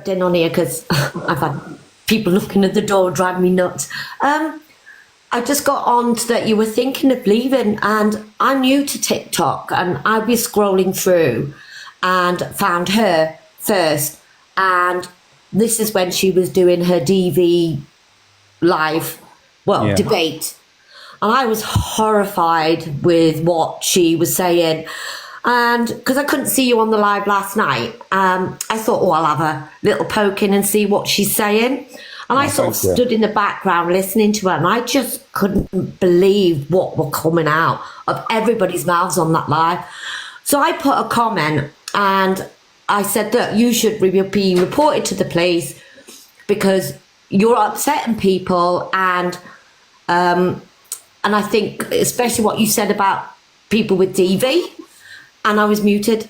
jumped in on here because I've had people looking at the door driving me nuts. I just got on to that you were thinking of leaving, and I'm new to TikTok, and I'd be scrolling through and found her first, and this is when she was doing her DV live, debate, and I was horrified with what she was saying. And because I couldn't see you on the live last night, I thought, I'll have a little poke in and see what she's saying. And I sort of stood in the background listening to her, and I just couldn't believe what were coming out of everybody's mouths on that live. So I put a comment and I said that you should be reported to the police because you're upsetting people, and I think especially what you said about people with DV, and I was muted.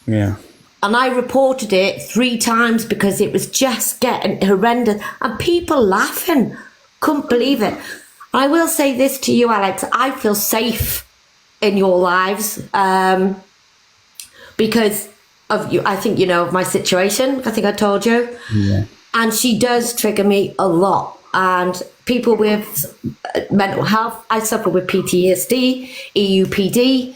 Yeah. And I reported it 3 times because it was just getting horrendous. And people laughing. Couldn't believe it. I will say this to you, Alex. I feel safe in your lives because of you. I think you know of my situation. I think I told you. Yeah. And she does trigger me a lot. And people with mental health, I suffer with PTSD, EUPD,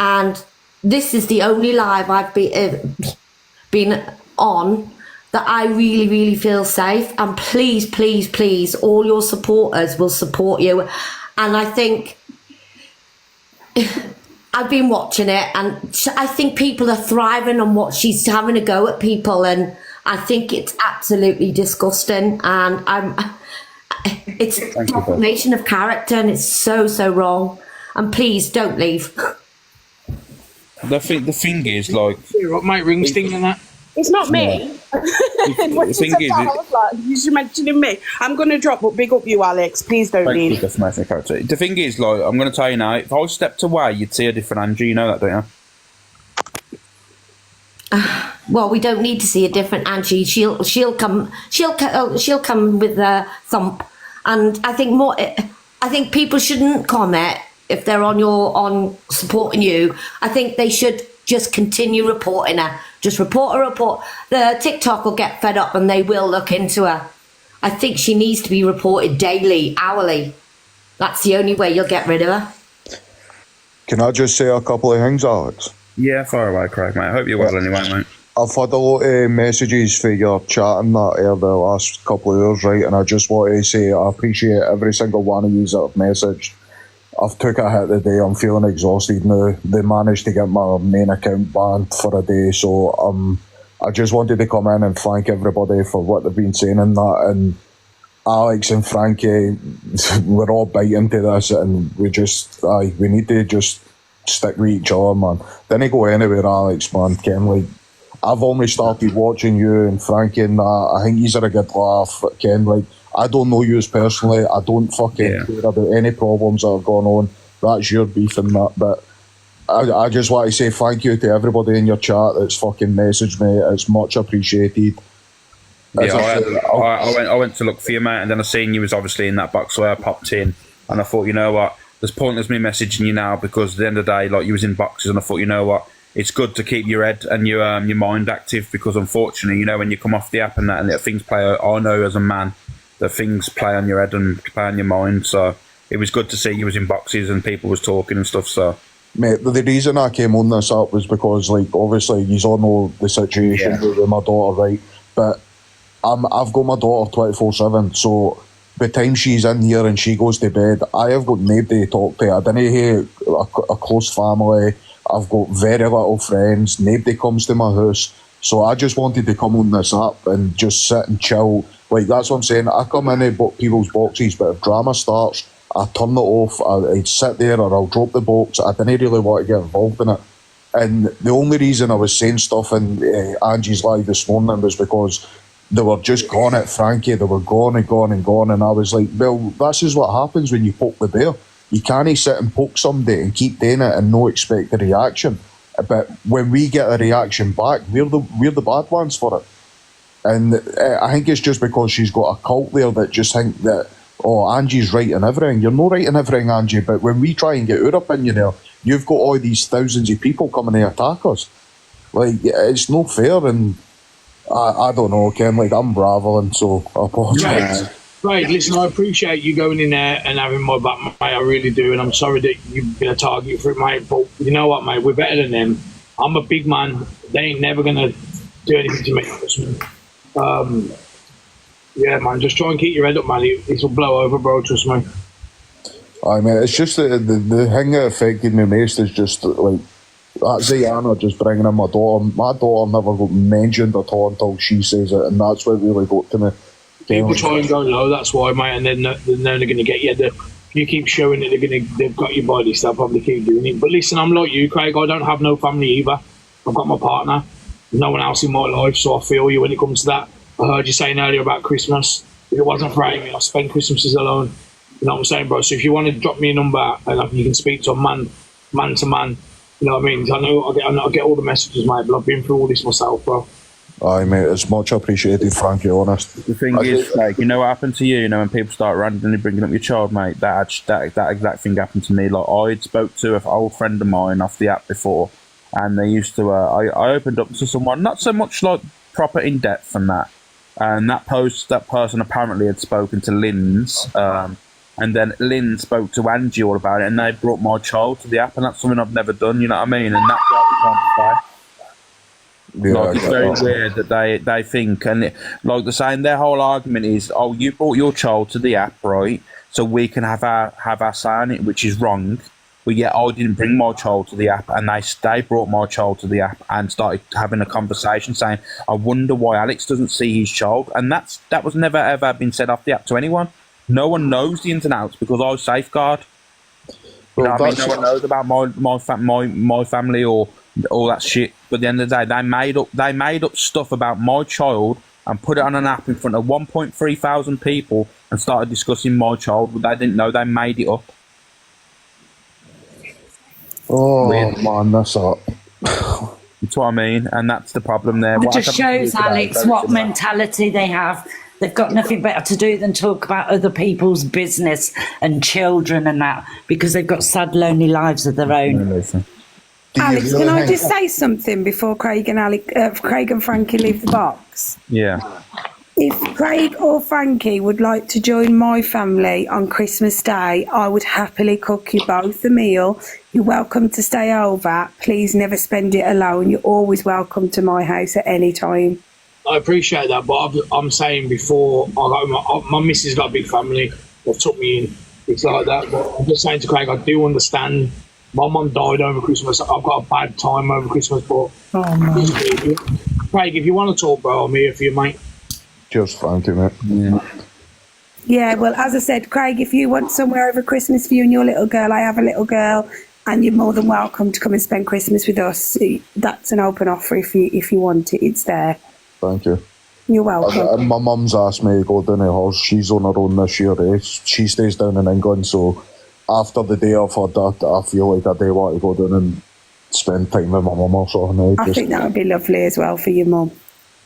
and this is the only live I've been on that I really, really feel safe. And please, please, please, all your supporters will support you. And I think I've been watching it, and I think people are thriving on what she's having a go at people. And I think it's absolutely disgusting. And it's a defamation of character, and it's so, so wrong. And please don't leave. The thing is, like, Mike Ring's thing and that. It's not me. The thing is, you're mentioning me. I'm going to drop, but big up you, Alex. Please don't leave. The thing is, like, I'm going to tell you now, if I stepped away, you'd see a different Angie. You know that, don't you? Well, we don't need to see a different Angie. She'll come with a thump. And I think people shouldn't comment if they're on supporting you. I think they should just continue reporting her. Just report. The TikTok will get fed up and they will look into her. I think she needs to be reported daily, hourly. That's the only way you'll get rid of her. Can I just say a couple of things, Alex? Yeah, far away, Craig, mate. I hope you're well anyway, mate. I've had a lot of messages for your chat and that over the last couple of hours, right? And I just want to say I appreciate every single one of you that have messaged. I've took a hit today. I'm feeling exhausted now. They managed to get my main account banned for a day, so I just wanted to come in and thank everybody for what they've been saying and that. And Alex and Frankie, we're all biting to this, and we need to just stick with each other, man. Didn't go anywhere, Alex, man. Ken, like, I've only started watching you and Frankie and that. I think he's had a good laugh. Ken, like, I don't know you personally. I don't fucking care about any problems that have gone on. That's your beef and that. But I just want to say thank you to everybody in your chat that's fucking messaged me. It's much appreciated. Yeah, I went to look for you, mate, and then I seen you was obviously in that box, so I popped in, and I thought, you know what, there's pointless me messaging you now, because at the end of the day, like, you was in boxes, and I thought, you know what, it's good to keep your head and your mind active, because unfortunately, you know, when you come off the app and that, and things play, I know as a man that things play on your head and play on your mind. So it was good to see you was in boxes and people was talking and stuff. So, mate, the reason I came on this up was because, like, obviously you all know the situation with my daughter, right? But I've got my daughter 24/7, so by the time she's in here and she goes to bed, I have got nobody to talk to. I didn't have a close family. I've got very little friends. Nobody comes to my house. So I just wanted to come on this app and just sit and chill. Like, that's what I'm saying. I come in people's boxes, but if drama starts, I turn it off. I'd sit there or I'll drop the box. I didn't really want to get involved in it. And the only reason I was saying stuff in Angie's live this morning was because they were just gone at Frankie. They were gone and gone and gone. And I was like, well, this is what happens when you poke the bear. You can't sit and poke somebody and keep doing it and not expect a reaction. But when we get a reaction back, we're the bad ones for it. And I think it's just because she's got a cult there that just think that, oh, Angie's right in everything. You're not right in everything, Angie, but when we try and get our opinion there, you've got all these thousands of people coming to attack us. Like, it's not fair, and I don't know, Ken. Like, I'm raveling, so I apologise. Right, listen, I appreciate you going in there and having my back, mate. I really do, and I'm sorry that you've been a target for it, mate. But you know what, mate? We're better than them. I'm a big man. They ain't never gonna do anything to me. Yeah, man. Just try and keep your head up, man. It'll blow over, bro. Trust me. I mean, it's just the thing that affected me most is just like that Zayana just bringing in my daughter. My daughter never got mentioned at all until she says it, and that's what really got to me. People try and go low, that's why, mate, and then they're going to get you. You keep showing that they've got your body, so they'll probably keep doing it. But listen, I'm like you, Craig. I don't have no family either. I've got my partner, no one else in my life, so I feel you when it comes to that. I heard you saying earlier about Christmas. If it wasn't for Amy, I'd spend Christmases alone. You know what I'm saying, bro? So if you want to drop me a number and you can speak to a man to man, you know what I mean? I know I get all the messages, mate, but I've been through all this myself, bro. Aye, mate, it's much appreciated, Frankie, honest. The thing is, like, you know what happened to you, you know, when people start randomly bringing up your child, mate, that exact thing happened to me. Like, I spoke to an old friend of mine off the app before, and they used to, I opened up to someone, not so much like proper in depth and that, and that person apparently had spoken to Lynn's, and then Lynn spoke to Angie all about it, and they brought my child to the app, and that's something I've never done, you know what I mean? And that's why we're trying to play. Yeah, like, it's very weird that they think, and like they're saying, their whole argument is, oh, you brought your child to the app, right? So we can have our say on it, which is wrong. But yet I didn't bring my child to the app, and they brought my child to the app and started having a conversation saying, I wonder why Alex doesn't see his child. And that was never ever been said off the app to anyone. No one knows the ins and outs because I safeguard. You know what I mean? No one knows about my family or all that shit. But at the end of the day, they made up stuff about my child and put it on an app in front of 1.3 thousand people and started discussing my child, but they didn't know they made it up. Oh, weird. Man, that's up. That's what I mean, and that's the problem there. It just shows, Alex, what mentality they have. They've got nothing better to do than talk about other people's business and children and that, because they've got sad, lonely lives of their own. Alex, can I just say something before Craig and Frankie leave the box? Yeah. If Craig or Frankie would like to join my family on Christmas Day, I would happily cook you both a meal. You're welcome to stay over. Please never spend it alone. You're always welcome to my house at any time. I appreciate that, but I'm saying before, my missus got a big family. They've took me in. It's like that. But I'm just saying to Craig, I do understand. My mum died over Christmas. I've got a bad time over Christmas, but Craig, if you want to talk, bro, I'm here for you, mate. Cheers, Frankie, mate. Yeah, well, as I said, Craig, if you want somewhere over Christmas for you and your little girl, I have a little girl, and you're more than welcome to come and spend Christmas with us. That's an open offer if you want it. It's there. Thank you. You're welcome. My mum's asked me to go down to hers. She's on her own this year. She stays down in England, so after the day I've had that, I feel like I do want to go down and spend time with my mum or something. I think that would be lovely as well for your mum.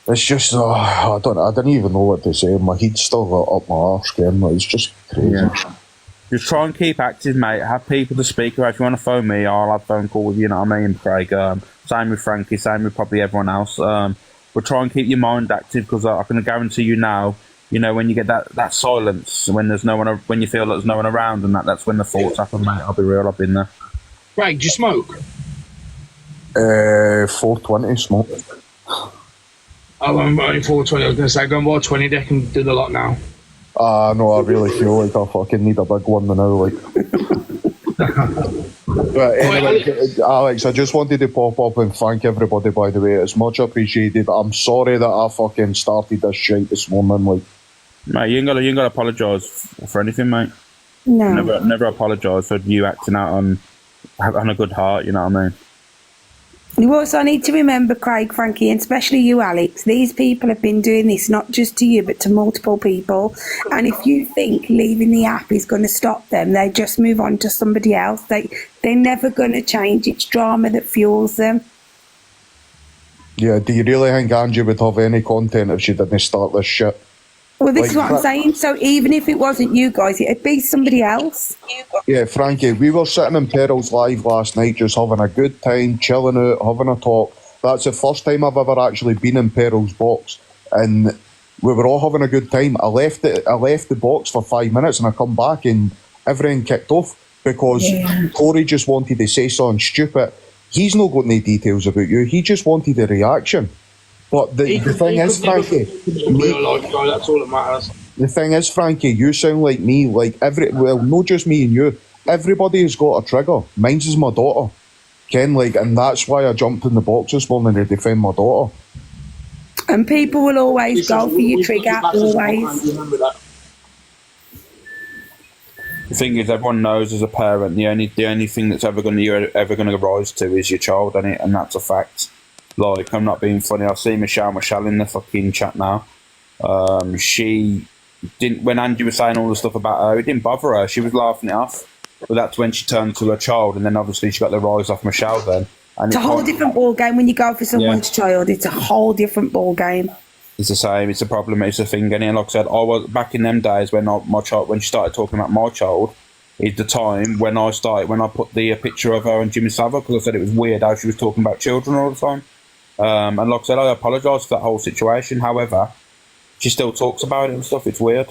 It's just, I didn't even know what to say. My head's still got up my arse again. It's just crazy. Yeah. Just try and keep active, mate. Have people to speak about. If you want to phone me, I'll have a phone call with you, you know what I mean, Craig? Same with Frankie, same with probably everyone else. But try and keep your mind active, because I can guarantee you now, you know, when you get that silence, when there's no one, when you feel like there's no one around, and that's when the thoughts happen, mate. I'll be real, I've been there. Craig, do you smoke? 420 smoke. Oh, I'm only 420. I was going to say, go and buy 20, they can do the lot now. No, I really feel like I fucking need a big one now, like. But anyway, Alex, I just wanted to pop up and thank everybody, by the way. It's much appreciated. I'm sorry that I fucking started this shit this morning, like. Mate, you ain't got to apologise for anything, mate. No. Never apologise for you acting out on a good heart, you know what I mean? You also need to remember, Craig, Frankie, and especially you, Alex, these people have been doing this not just to you, but to multiple people. And if you think leaving the app is going to stop them, they just move on to somebody else. They're never going to change. It's drama that fuels them. Yeah, do you really think Angie would have any content if she didn't start this shit? Well, this is what I'm saying. So even if it wasn't you guys, it'd be somebody else. Yeah, Frankie, we were sitting in Perils Live last night just having a good time, chilling out, having a talk. That's the first time I've ever actually been in Peril's box, and we were all having a good time. I left the box for 5 minutes, and I come back and everything kicked off because Corey just wanted to say something stupid. He's not got any details about you. He just wanted a reaction. But the thing is, Frankie, that's all that matters. The thing is, Frankie, you sound like me. Like not just me and you. Everybody has got a trigger. Mine's is my daughter, Ken. Like, and that's why I jumped in the box this morning to defend my daughter. And people will always go for your trigger. Always. Remember that. The thing is, everyone knows as a parent, the only thing that's you're ever going to rise to is your child, and that's a fact. Like, I'm not being funny. I see Michelle in the fucking chat now. She didn't, when Angie was saying all the stuff about her, it didn't bother her. She was laughing it off. But that's when she turned to her child, and then obviously she got the rise off Michelle then. And It's a whole different ball game when you go for someone's child. It's a whole different ball game. It's the same. It's a problem. It's a thing. And like I said, I was back in them days when when she started talking about my child. Is the time when I put the picture of her and Jimmy Savile, because I said it was weird how she was talking about children all the time. And like I said, I apologise for that whole situation. However, she still talks about it and stuff. It's weird.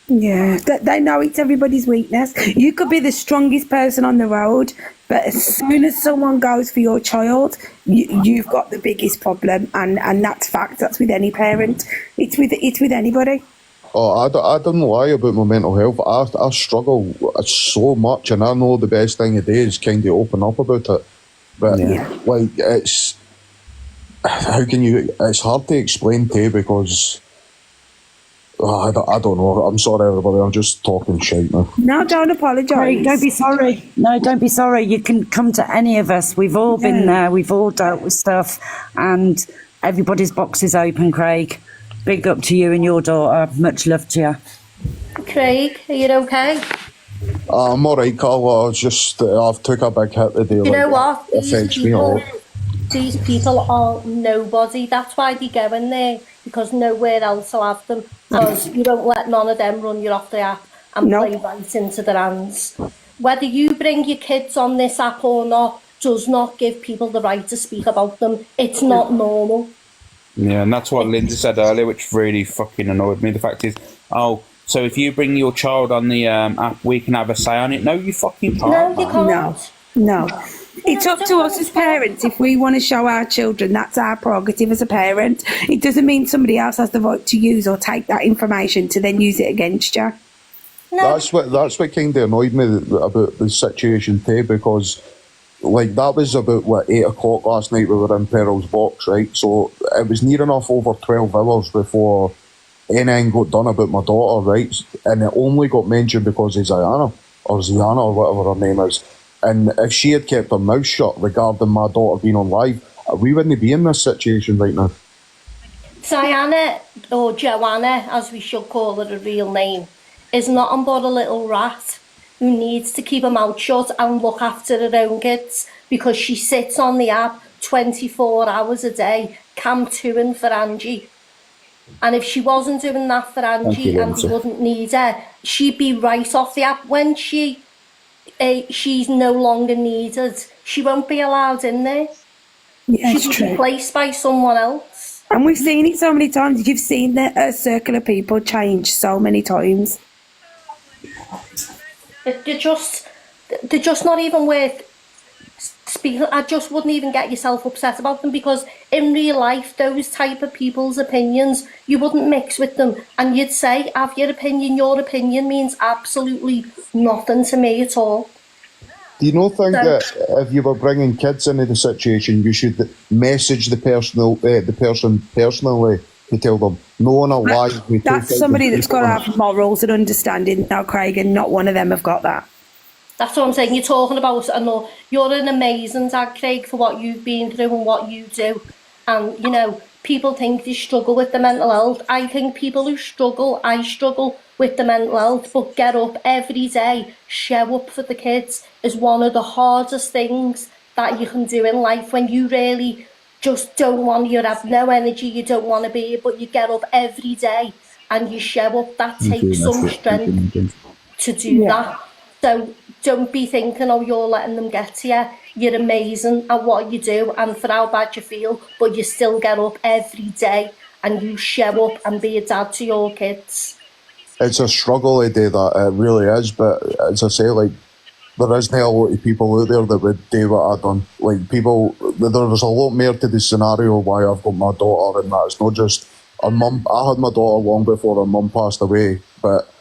Yeah, they know it's everybody's weakness. You could be the strongest person on the road, but as soon as someone goes for your child, you've got the biggest problem, and that's fact. That's with any parent. It's with anybody. Oh, I don't lie about my mental health. I struggle so much, and I know the best thing to do is kind of open up about it. But like, it's it's hard to explain to you because. Oh, I don't know. I'm sorry, everybody. I'm just talking shit now. No, don't apologise. Craig, don't be sorry. No, don't be sorry. You can come to any of us. We've all been there. We've all dealt with stuff. And everybody's box is open, Craig. Big up to you and your daughter. Much love to you. Craig, are you okay? I'm alright, Carla. I've took a big hit today. You know what? It affects me a lot. These people are nobody. That's why they go in there, because nowhere else will have them. Because you don't let none of them run you off the app and play right into their hands. Whether you bring your kids on this app or not does not give people the right to speak about them. It's not normal. Yeah, and that's what Linda said earlier, which really fucking annoyed me. The fact is, so if you bring your child on the app, we can have a say on it. No, you fucking can't. No, you can't. No. It's up to us as parents. If we want to show our children, that's our prerogative as a parent. It doesn't mean somebody else has the right to use or take that information to then use it against you. No. That's what kind of annoyed me about the situation too, because like that was about 8 o'clock last night. We were in Peril's box, right? So it was near enough over 12 hours before anything got done about my daughter, right? And it only got mentioned because of Ziana or whatever her name is. And if she had kept her mouth shut regarding my daughter being on live, we wouldn't be in this situation right now. Diana, or Joanna, as we should call her a real name, is nothing but a little rat who needs to keep her mouth shut and look after her own kids, because she sits on the app 24 hours a day, camping for Angie. And if she wasn't doing that for Angie and she wouldn't need her, she'd be right off the app. When she's no longer needed, she won't be allowed in there. Yeah, she'll be replaced by someone else. And we've seen it so many times. You've seen the circle of people change so many times. They're just not even worth speaking. I just wouldn't even get yourself upset about them, because in real life, those type of people's opinions, you wouldn't mix with them, and you'd say, have your opinion. Your opinion means absolutely nothing to me at all. Do you not think that if you were bringing kids into the situation, you should message the person personally to tell them, no on a live? That's somebody that's got to have morals and understanding now, Craig, and not one of them have got that. That's what I'm saying. You're talking about, and you're an amazing dad, Craig, for what you've been through and what you do. And, you know, people think they struggle with the mental health. I think people who struggle, I struggle with the mental health, but get up every day, show up for the kids is one of the hardest things that you can do in life, when you really just don't want, you have no energy, you don't want to be here, but you get up every day and you show up. That takes some strength to do that. So don't be thinking, oh, you're letting them get to you. You're amazing at what you do and for how bad you feel, but you still get up every day and you show up and be a dad to your kids. It's a struggle to do that, it really is, but as I say, like, there isn't a lot of people out there that would do what I've done. Like, people, there's a lot more to the scenario why I've got my daughter, and that it's not just her mum. I had my daughter long before her mum passed away, but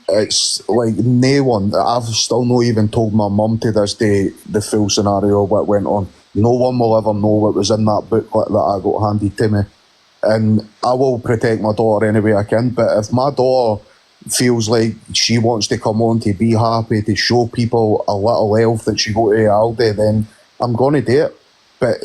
it's like no one, I've still not even told my mum to this day the full scenario of what went on. No one will ever know what was in that booklet that I got handed to me. And I will protect my daughter any way I can, but if my daughter feels like she wants to come on to be happy, to show people a little elf that she got to Aldi, then I'm going to do it. But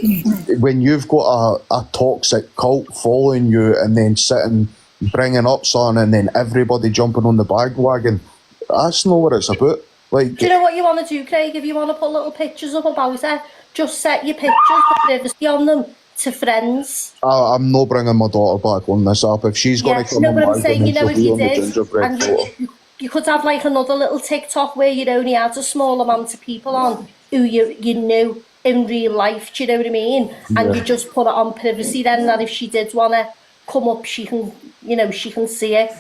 when you've got a toxic cult following you and then sitting, bringing up something and then everybody jumping on the bandwagon, that's not what it's about. Like, do you know what you want to do, Craig? If you want to put little pictures up about it, just set your pictures with privacy on them to friends. I'm not bringing my daughter back on this app. If she's going to come on but I'm back, saying, then you know, she'll if be you on the did, gingerbread and photo. you could have like another little TikTok where you'd only had a small amount of people on who you knew in real life, do you know what I mean? And you just put it on privacy then, that if she did want to come up, she can, you know, she can see it.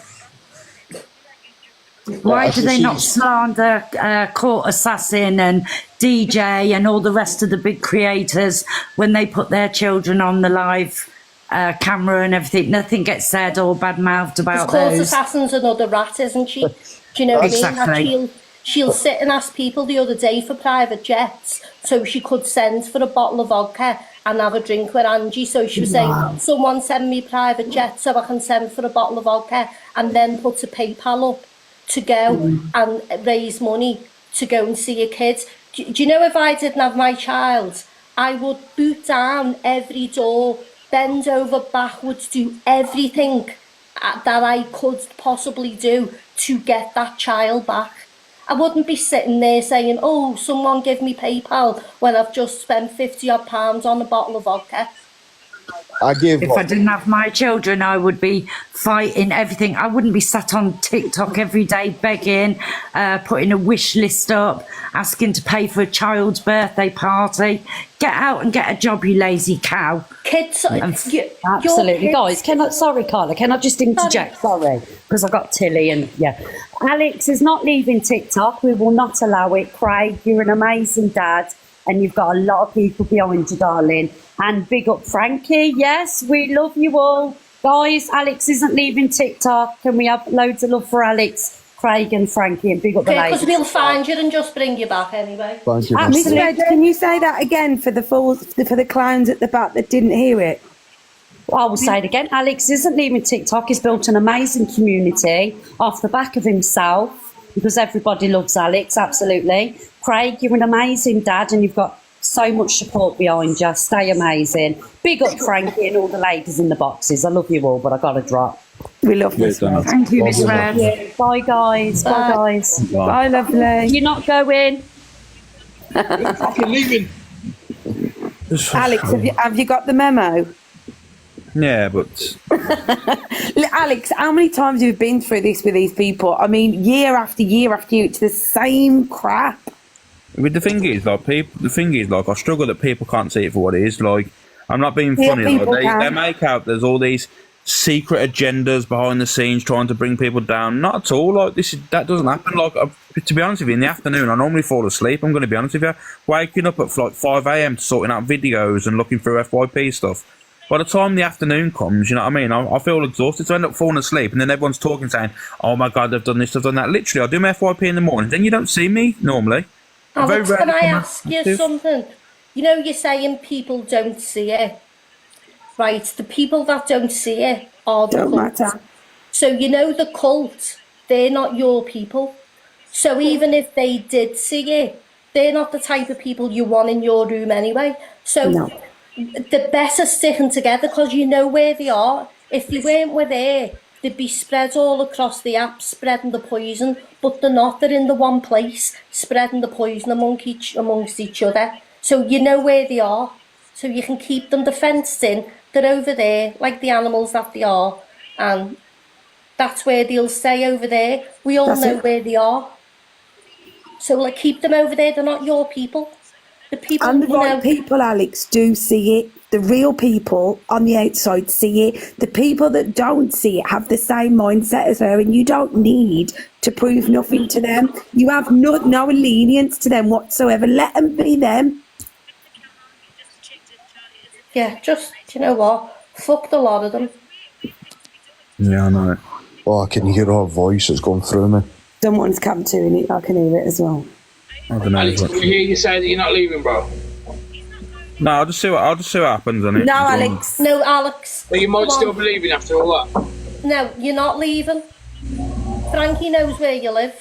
Why do they not slander Court Assassin and DJ and all the rest of the big creators when they put their children on the live camera and everything? Nothing gets said or bad-mouthed about Court those. Assassin's another rat, isn't she? Do you know what I mean? She'll sit and ask people the other day for private jets so she could send for a bottle of vodka and have a drink with Angie. So she was saying, someone send me private jet so I can send for a bottle of vodka, and then put a PayPal up to go and raise money to go and see a kid. Do you know, if I didn't have my child, I would boot down every door, bend over backwards, do everything that I could possibly do to get that child back. I wouldn't be sitting there saying, oh, someone give me PayPal, when I've just spent 50 odd pounds on a bottle of vodka. If I didn't have my children, I would be fighting everything. I wouldn't be sat on TikTok every day begging, putting a wish list up, asking to pay for a child's birthday party. Get out and get a job, you lazy cow. Kids, absolutely. Guys, sorry, Carla, can I just interject? Sorry, because I got Tilly and Alex is not leaving TikTok. We will not allow it. Craig, you're an amazing dad, and you've got a lot of people behind you, darling. And big up Frankie. Yes, we love you all. Guys, Alex isn't leaving TikTok. Can we have loads of love for Alex, Craig and Frankie, and big up the ladies? Because we'll find you and just bring you back anyway. Thank you. Miss Red, can you say that again for the clowns at the back that didn't hear it? I will say it again. Alex isn't leaving TikTok. He's built an amazing community off the back of himself, because everybody loves Alex, absolutely. Craig, you're an amazing dad and you've got so much support behind you. Stay amazing. Big up Frankie and all the ladies in the boxes. I love you all, but I got to drop. We love Miss Red. Thank you, Miss Red. Yeah. Bye, guys. Bye, guys. Bye, lovely. You're not going. Fucking leaving. Alex, have you got the memo? Yeah, but Alex, how many times have you been through this with these people? I mean, year after year after year, it's the same crap. the thing is, like, I struggle that people can't see it for what it is. Like, I'm not being funny. Like, they make out there's all these secret agendas behind the scenes trying to bring people down. Not at all. Like, that doesn't happen. Like, to be honest with you, in the afternoon, I normally fall asleep. I'm going to be honest with you. Waking up at like 5 a.m. to sorting out videos and looking through FYP stuff. By the time the afternoon comes, you know what I mean? I feel exhausted, so I end up falling asleep, and then everyone's talking, saying, "Oh my God, they've done this, they've done that." Literally, I do my FYP in the morning. Then you don't see me normally. Alex, can I ask you something? You know, you're saying people don't see it, right? The people that don't see it are the cult. So you know, the cult, they're not your people. So even if they did see it, they're not the type of people you want in your room anyway. So they're better sticking together, because you know where they are. If they weren't there, they'd be spread all across the app, spreading the poison. But they're not. They're in the one place, spreading the poison amongst each other. So you know where they are. So you can keep them fenced in. They're over there, like the animals that they are. And that's where they'll stay, over there. We all know where they are. So like keep them over there. They're not your people. The people, And the you right know, people, Alex, do see it. The real people on the outside see it. The people that don't see it have the same mindset as her, and you don't need to prove nothing to them. You have no lenience to them whatsoever. Let them be them. yeah, just, you know what? Fuck the lot of them. Yeah, I know. Oh, I can hear her voice. It's gone through me. Someone's capturing it. I can hear it as well. I don't know. Alex, can we hear you say that you're not leaving, bro? No, I'll just see what happens on it. No, Alex. No, Alex. But you might come still on. be leaving after all that. No, you're not leaving. Frankie knows where you live.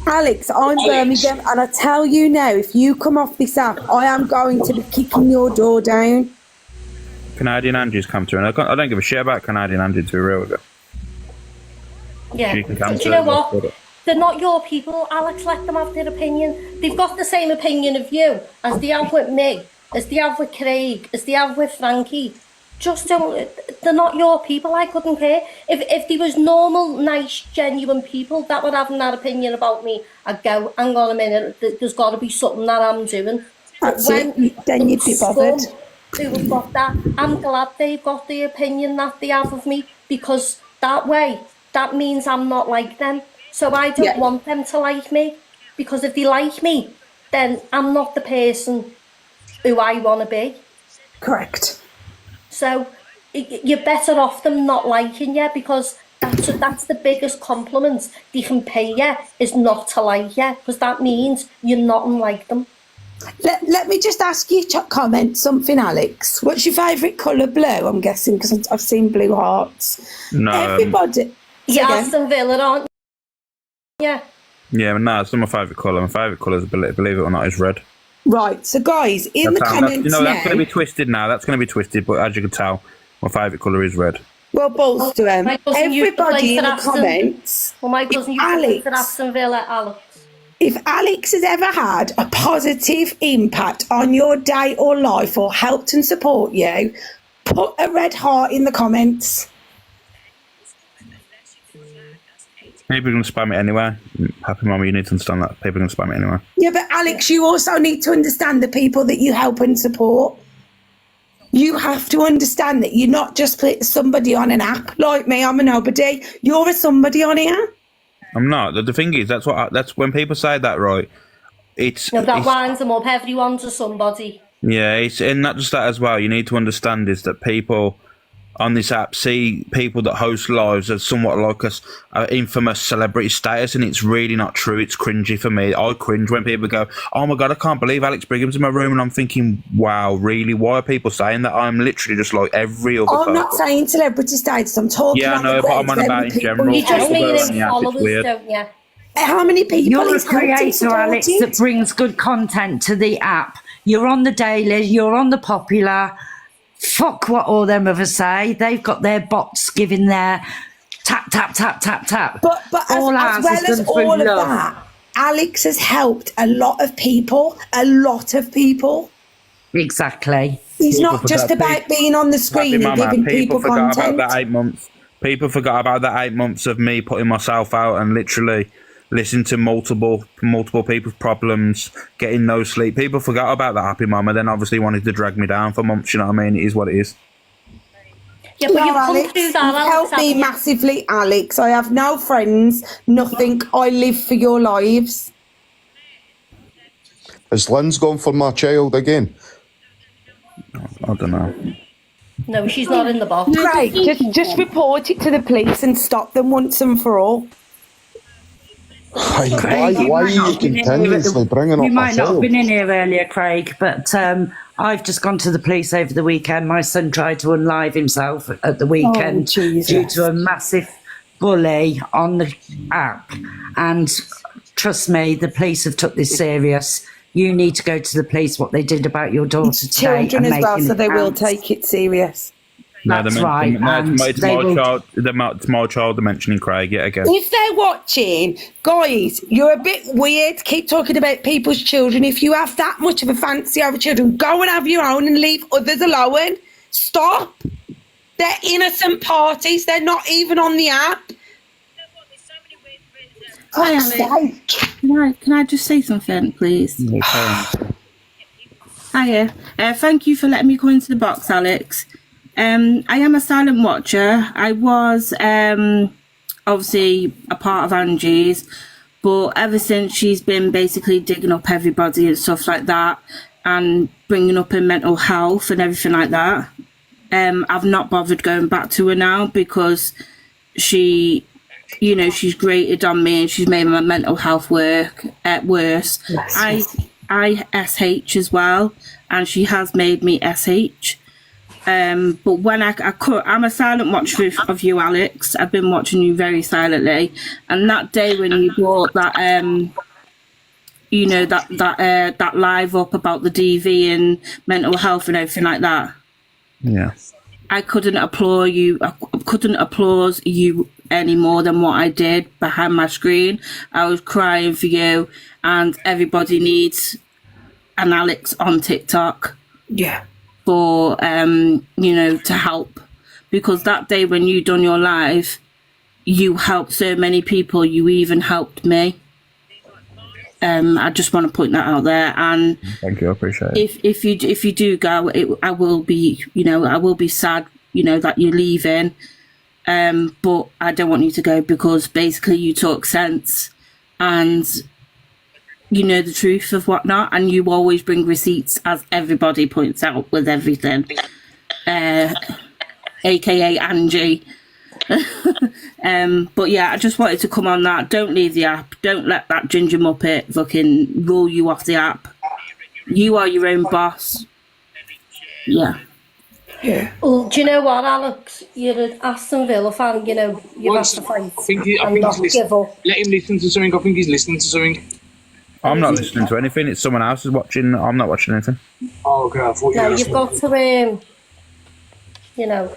Alex, I'm Birmingham, and I tell you now, if you come off this app, I am going to be kicking your door down. Canadian Angie's come to, and I don't give a shit about Canadian Angie, to be real with you. Yeah. She can come But to you know it, what? but- They're not your people, Alex. Let them have their opinion. They've got the same opinion of you as they have with me, as they have with Craig, as they have with Frankie. Just don't. They're not your people. I couldn't care. If there was normal, nice, genuine people that were having that opinion about me, I'd go, hang on a minute, there's got to be something that I'm doing. But That's it. Then you'd be bothered. Who have got that, I'm glad they've got the opinion that they have of me, because that way, that means I'm not like them. So I don't want them to like me, because if they like me, then I'm not the person who I want to be. Correct. So you're better off them not liking you, because that's the biggest compliment they can pay you, is not to like you, because that means you're not unlike them. Let me just ask you to comment something, Alex. What's your favourite colour? Blue, I'm guessing, because I've seen blue hearts. No. Everybody. You're Again. Aston Villa, aren't you? Yeah. Yeah, but no, it's not my favourite colour. My favourite colour, believe it or not, is red. Right, so guys, in the comments that's now. going to be twisted now. That's going to be twisted, but as you can tell, my favourite colour is red. Well, balls to him. My cousin used to play Everybody in for the Aston. comments. Well, my cousin used to play for Alex, Aston Villa, Alex. if Alex has ever had a positive impact on your day or life, or helped and support you, put a red heart in the comments. People are going to spam it anyway. Happy Mama, you need to understand that. People are going to spam it anyway. Yeah, but Alex, you also need to understand the people that you help and support. You have to understand that you're not just somebody on an app like me. I'm a nobody. You're a somebody on here. I'm not. The thing is, that's when people say that, right? That winds them up. Everyone's a somebody. Yeah, and not just that as well. You need to understand is that people on this app see people that host lives as somewhat like a infamous celebrity status, and it's really not true. It's cringy for me. I cringe when people go, "Oh my god, I can't believe Alex Brigham's in my room," and I'm thinking, "Wow, really? Why are people saying that?" I'm literally just like every other. I'm not saying celebrity status. I'm talking. Yeah, I know, but I'm on about in general. You just mean It's in followers, weird. don't you? How many people You're a is helped and creator, Alex, supported? that brings good content to the app. You're on the daily, you're on the popular. Fuck what all them others say. They've got their bots giving their tap, tap, tap, tap, tap. But as well ours is as done through all of love. that, Alex has helped a lot of people. A lot of people. Exactly. He's People not just forgot- about being on the screen and Mama, giving people forgot content. about that 8 months. People forgot about that 8 months of me putting myself out and literally listening to multiple people's problems, getting no sleep. People forgot about that, Happy Mama, then obviously wanted to drag me down for months. You know what I mean? It is what it is. Yeah, but No, you've come Alex, through you've that, Alex, helped me haven't you? massively, Alex. I have no friends, nothing. I live for your lives. Has Lynn's gone for my child again? I don't know. No, she's not in the box. Craig, just report it to the police and stop them once and for all. Why You are might you not have been in here at continuously bringing up You my might not have child? been in here earlier, Craig, but I've just gone to the police over the weekend. My son tried to unlive himself at the weekend Jesus. due to a massive bully on the app. And trust me, the police have took this serious. You need to go to the police what they did about your daughter It's today. children and as well, making so they will it count. take it serious. That's right. And It's they my will- child. It's my child. They're mentioning Craig yet again. If they're watching, guys, you're a bit weird. Keep talking about people's children. If you have that much of a fancy over children, go and have your own and leave others alone. Stop. They're innocent parties. They're not even on the app. Hi, Alex. Can I just say something, please? Hiya. Thank you for letting me come into the box, Alex. I am a silent watcher. I was obviously a part of Angie's, but ever since she's been basically digging up everybody and stuff like that, and bringing up her mental health and everything like that, I've not bothered going back to her now because she, you know, she's grated on me and she's made my mental health worse. I SH as well, and she has made me SH. But when I'm a silent watcher of you, Alex. I've been watching you very silently, and that day when you brought that, you know, that live up about the DV and mental health and everything like that. Yeah. I couldn't applaud you. I couldn't applaud you any more than what I did behind my screen. I was crying for you, and everybody needs an Alex on TikTok. Yeah. For you know, to help, because that day when you done your live, you helped so many people. You even helped me. I just want to point that out there. And thank you, I appreciate it. If you do go, I will be, you know, I will be sad, you know, that you're leaving. But I don't want you to go because basically you talk sense and you know the truth of whatnot, and you always bring receipts, as everybody points out with everything. AKA Angie. But yeah, I just wanted to come on that. Don't leave the app. Don't let that ginger muppet fucking rule you off the app. You are your own boss. Yeah. Yeah. Well, do you know what, Alex? You're an Aston Villa fan, you know, you have to fight. I think he's listening. Let him listen to something. I think he's listening to something. I'm not listening to anything. It's someone else is watching. I'm not watching anything. Oh, okay. I thought no, you've got to, you know,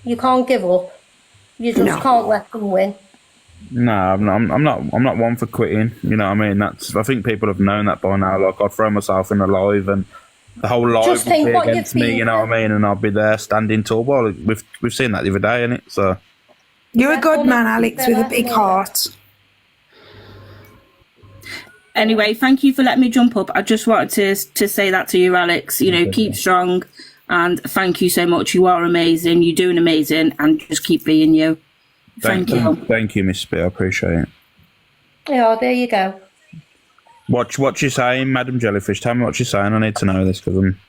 you can't give up. You just can't let them win. No, I'm not one for quitting. You know what I mean? That's. I think people have known that by now. Like, I'd throw myself in the live, and the whole live Just would think be what against you've me. been You know what I mean? And I'll be there standing tall. Well, we've seen that the other day, innit? So you're a good man, Alex, with a big heart. Anyway, thank you for letting me jump up. I just wanted to say that to you, Alex. You know, keep strong, and thank you so much. You are amazing. You're doing amazing, and just keep being you. Thank you. Thank you, Miss B. I appreciate it. Yeah, there you go. What you saying, Madam Jellyfish? Tell me what you're saying. I need to know this because I'm.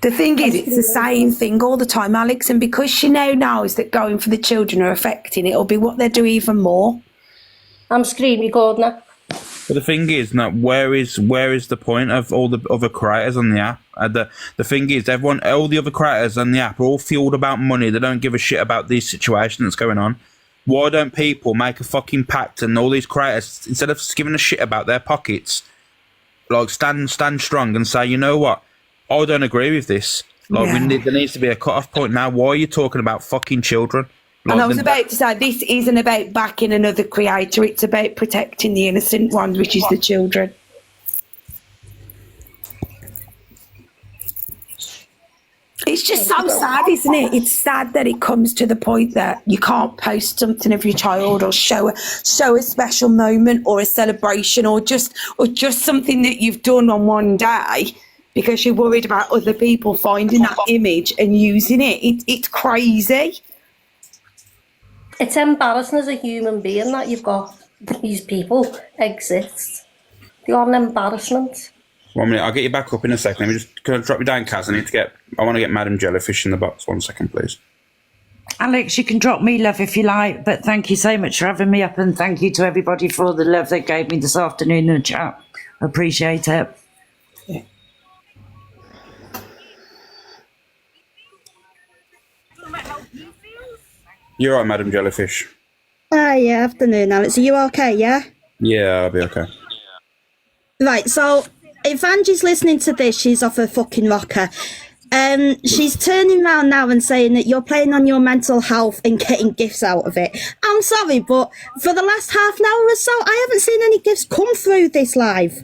The thing is, it's the same thing all the time, Alex, and because she now knows that going for the children are affecting it, it'll be what they do even more. I'm screen recording now. But the thing is, now, where is the point of all the other creators on the app? The thing is, all the other creators on the app are all fueled about money. They don't give a shit about this situation that's going on. Why don't people make a fucking pact and all these creators, instead of giving a shit about their pockets, like stand strong and say, you know what, I don't agree with this. Like, there needs to be a cut-off point now. Why are you talking about fucking children? Like, and I was about to say, this isn't about backing another creator, it's about protecting the innocent ones, which is the children. It's just so sad, isn't it? It's sad that it comes to the point that you can't post something of your child or show a special moment or a celebration or just something that you've done on one day because you're worried about other people finding that image and using it. It's crazy. It's embarrassing as a human being that you've got these people exist. They are an embarrassment. 1 minute, I'll get you back up in a second. Can I drop you down, Kaz? I want to get Madam Jellyfish in the box. 1 second, please. Alex, you can drop me love if you like, but thank you so much for having me up, and thank you to everybody for all the love they gave me this afternoon in the chat. Appreciate it. Yeah. You're right, Madam Jellyfish. Hi, afternoon, Alex. Are you okay, yeah? Yeah, I'll be okay. Right, so if Angie's listening to this, she's off her fucking rocker. She's turning around now and saying that you're playing on your mental health and getting gifts out of it. I'm sorry, but for the last half an hour or so, I haven't seen any gifts come through this live.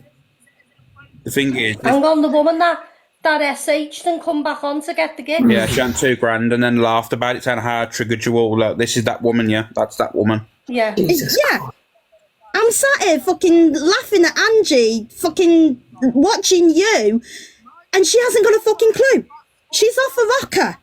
The thing is... Hang on, the woman that that SH then come back on to get the gift. Yeah, she had $2,000 and then laughed about it, saying how it triggered you all. Look, this is that woman, yeah. That's that woman. Yeah. Yeah. I'm sat here fucking laughing at Angie, fucking watching you, and she hasn't got a fucking clue. She's off a rocker.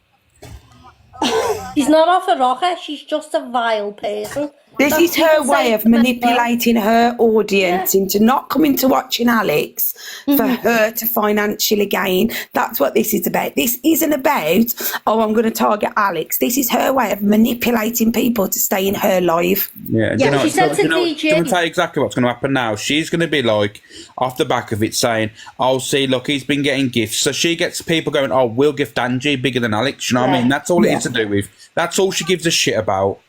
She's not off a rocker, she's just a vile person. This is her way of manipulating her audience into not coming to watching Alex for her to financially gain. That's what this is about. This isn't about, oh, I'm going to target Alex. This is her way of manipulating people to stay in her life. Yeah, She said to DJ. I'm tell you exactly what's going to happen now. She's going to be like, off the back of it, saying, oh, see, look, he's been getting gifts. So she gets people going, oh, we'll gift Angie bigger than Alex. You know what I mean? That's all it is to do with. That's all she gives a shit about.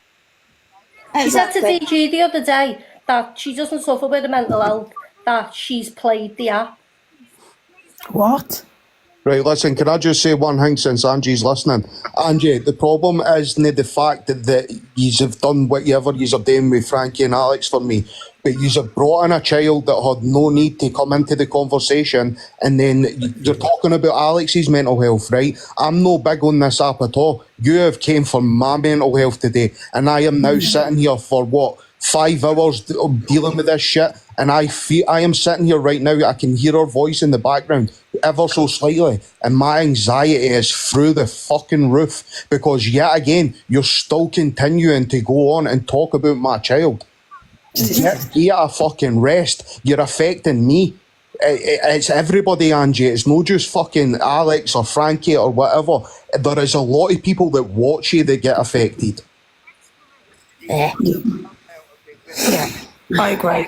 She said to DG the other day that she doesn't suffer with the mental health, that she's played the app. What? Right, listen, can I just say one thing since Angie's listening? Angie, the problem isn't the fact that yous have done whatever yous are doing with Frankie and Alex for me, but yous have brought in a child that had no need to come into the conversation, and then you're talking about Alex's mental health, right? I'm no big on this app at all. You have came for my mental health today, and I am now sitting here for, 5 hours dealing with this shit, and I am sitting here right now, I can hear her voice in the background ever so slightly, and my anxiety is through the fucking roof, because yet again you're still continuing to go on and talk about my child. Get a fucking rest. You're affecting me. It's everybody, Angie. It's not just fucking Alex or Frankie or whatever. There is a lot of people that watch you that get affected. Yeah, I agree.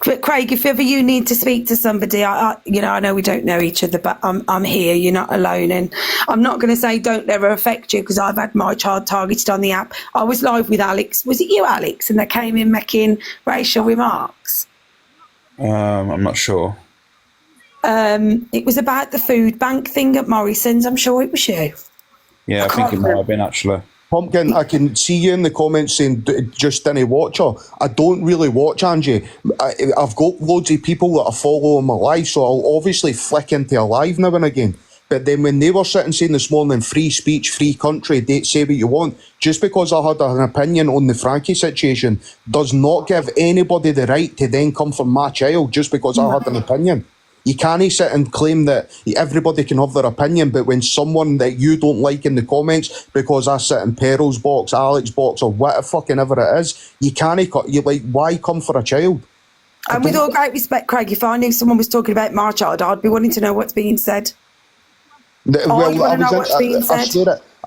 But Craig, if ever you need to speak to somebody, I know we don't know each other, but I'm here. You're not alone, and I'm not going to say don't let her affect you, because I've had my child targeted on the app. I was live with Alex. Was it you, Alex? And they came in making racial remarks. I'm not sure. It was about the food bank thing at Morrison's. I'm sure it was you. Yeah, I think it might have been actually. Pumpkin, I can see you in the comments saying just didn't watch her. I don't really watch Angie. I've got loads of people that are following my live, so I'll obviously flick into a live now and again. But then when they were sitting saying this morning, free speech, free country, say what you want, just because I had an opinion on the Frankie situation does not give anybody the right to then come for my child just because I had an opinion. You can't sit and claim that everybody can have their opinion, but when someone that you don't like in the comments, because I sit in Peril's box, Alex's box, or whatever fucking ever it is, you can't, you're like, why come for a child? And with all great respect, Craig, if I knew someone was talking about my child, I'd be wanting to know what's being said.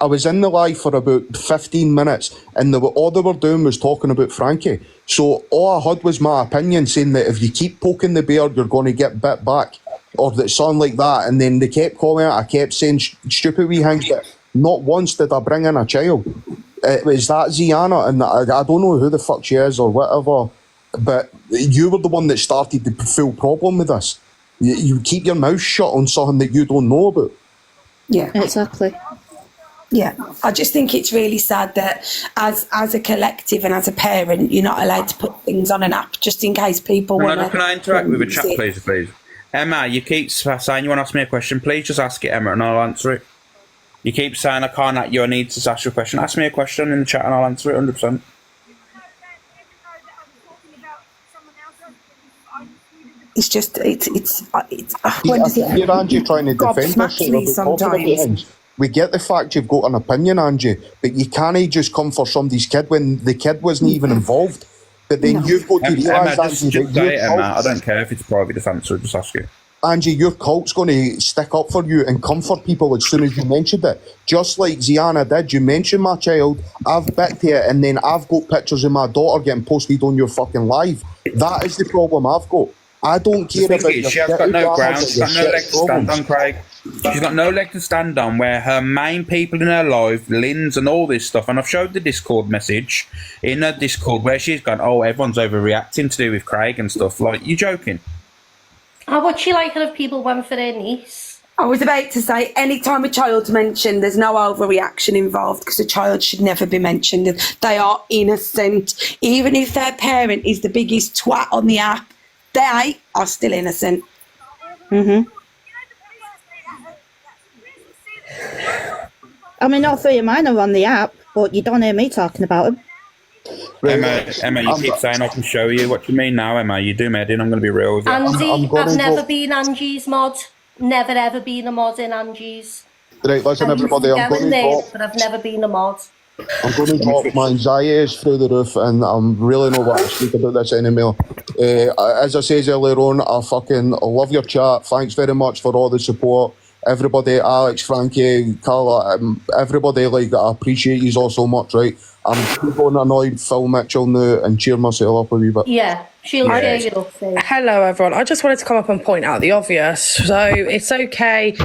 I was in the live for about 15 minutes, and all they were doing was talking about Frankie. So all I had was my opinion, saying that if you keep poking the bear, you're going to get bit back, or that something like that. And then they kept calling it. I kept saying stupid wee things, but not once did I bring in a child. It was that Ziana, and I don't know who the fuck she is or whatever, but you were the one that started the full problem with this. You keep your mouth shut on something that you don't know about. Yeah, exactly. Yeah, I just think it's really sad that as a collective and as a parent, you're not allowed to put things on an app just in case people want to... Can I interact with a chat, please? Emma, you keep saying you want to ask me a question. Please just ask it, Emma, and I'll answer it. You keep saying I can't at you, I need to ask you a question. Ask me a question in the chat and I'll answer it 100%. It's just, it's when does it... You're Angie trying to defend herself sometimes. We get the fact you've got an opinion, Angie, but you can't just come for somebody's kid when the kid wasn't even involved. But then you've got to realise, Angie, just say it, Emma. I don't care if it's private defence, so just ask you. Angie, your cult's going to stick up for you and come for people as soon as you mentioned it. Just like Ziana did, you mentioned my child, I've bit to it, and then I've got pictures of my daughter getting posted on your fucking live. That is the problem I've got. I don't care about your she has got no ground, she's got no leg to stand on, Craig. She's got no leg to stand on where her main people in her life, Lynn's and all this stuff, and I've showed the Discord message in her Discord where she's gone, oh, everyone's overreacting to do with Craig and stuff. Like, you joking? How would she like it if people went for their niece? I was about to say, any time a child's mentioned, there's no overreaction involved because a child should never be mentioned. They are innocent. Even if their parent is the biggest twat on the app, they are still innocent. I mean, all three of mine are on the app, but you don't hear me talking about them. Emma, you keep saying I can show you. What do you mean now, Emma? You do medding. I'm going to be real with you. Andy, I've never been Angie's mod. Never ever been a mod in Angie's. Right, listen, everybody, I'm going to drop. But I've never been a mod. I'm going to drop. My anxiety is through the roof, and I'm really not want to speak about this anymore. As I said earlier on, I fucking love your chat. Thanks very much for all the support. Everybody, Alex, Frankie, Carla, everybody, like, I appreciate you all so much, right? I'm going to annoy Phil Mitchell now and cheer myself up a wee bit. Yeah, she'll cheer you up. Hello, everyone. I just wanted to come up and point out the obvious. So it's okay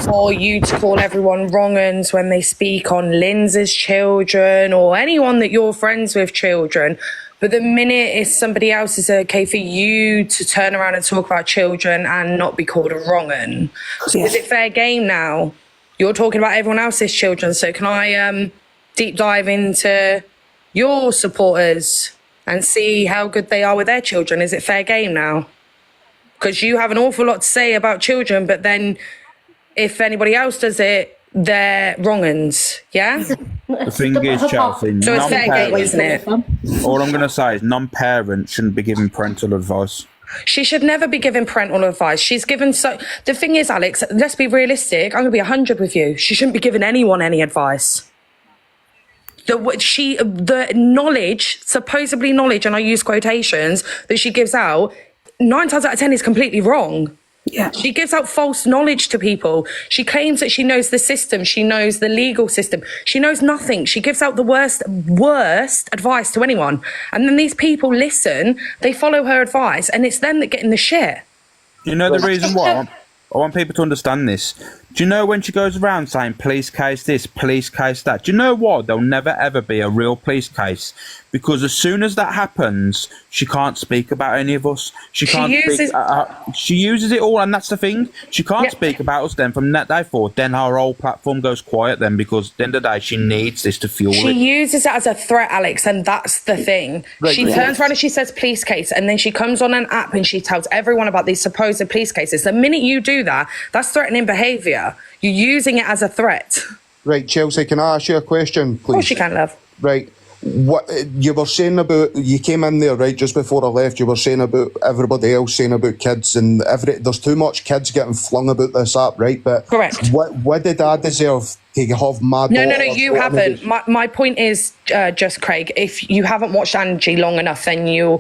for you to call everyone wrong uns when they speak on Lindsay's children or anyone that you're friends with children. But the minute it's somebody else, it's okay for you to turn around and talk about children and not be called a wrong un. So is it fair game now? You're talking about everyone else's children. So can I deep dive into your supporters and see how good they are with their children? Is it fair game now? Because you have an awful lot to say about children, but then if anybody else does it, they're wrong uns, yeah? The thing is, Chelsea, so it's fair game, isn't it? All I'm going to say is non-parents shouldn't be given parental advice. She should never be given parental advice. She's given so... The thing is, Alex, let's be realistic. I'm going to be 100 with you. She shouldn't be giving anyone any advice. The knowledge, supposedly knowledge, and I use quotations, that she gives out, 9 times out of 10 is completely wrong. Yeah. She gives out false knowledge to people. She claims that she knows the system. She knows the legal system. She knows nothing. She gives out the worst advice to anyone. And then these people listen, they follow her advice, and it's them that get in the shit. You know the reason why? I want people to understand this. Do you know when she goes around saying police case this, police case that? Do you know what? There'll never ever be a real police case, because as soon as that happens, she can't speak about any of us. She uses it all, and that's the thing. She can't speak about us then from that day forward. Then her whole platform goes quiet then, because at the end of the day, she needs this to fuel it. She uses it as a threat, Alex, and that's the thing. Right, she turns around and she says police case, and then she comes on an app and she tells everyone about these supposed police cases. The minute you do that, that's threatening behaviour. You're using it as a threat. Right, Chelsea, can I ask you a question, please? Of course you can, love. Right. What you were saying about, you came in there, right, just before I left, you were saying about everybody else saying about kids, and there's too much kids getting flung about this app, right? But correct. What did I deserve to have my No, you haven't. My point is, just Craig, if you haven't watched Angie long enough, then you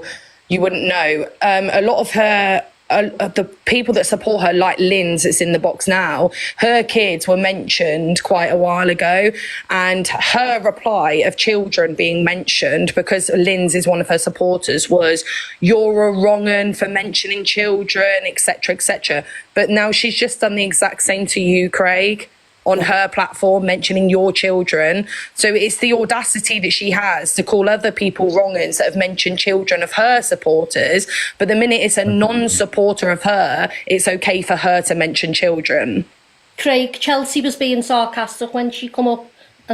wouldn't know. A lot of her... the people that support her, like Lynn's that's in the box now, her kids were mentioned quite a while ago, and her reply of children being mentioned, because Lynn's is one of her supporters, was, you're a wrong un for mentioning children, etc, etc. But now she's just done the exact same to you, Craig, on her platform, mentioning your children. So it's the audacity that she has to call other people wrong uns that have mentioned children of her supporters, but the minute it's a non-supporter of her, it's okay for her to mention children. Craig, Chelsea was being sarcastic when she come up.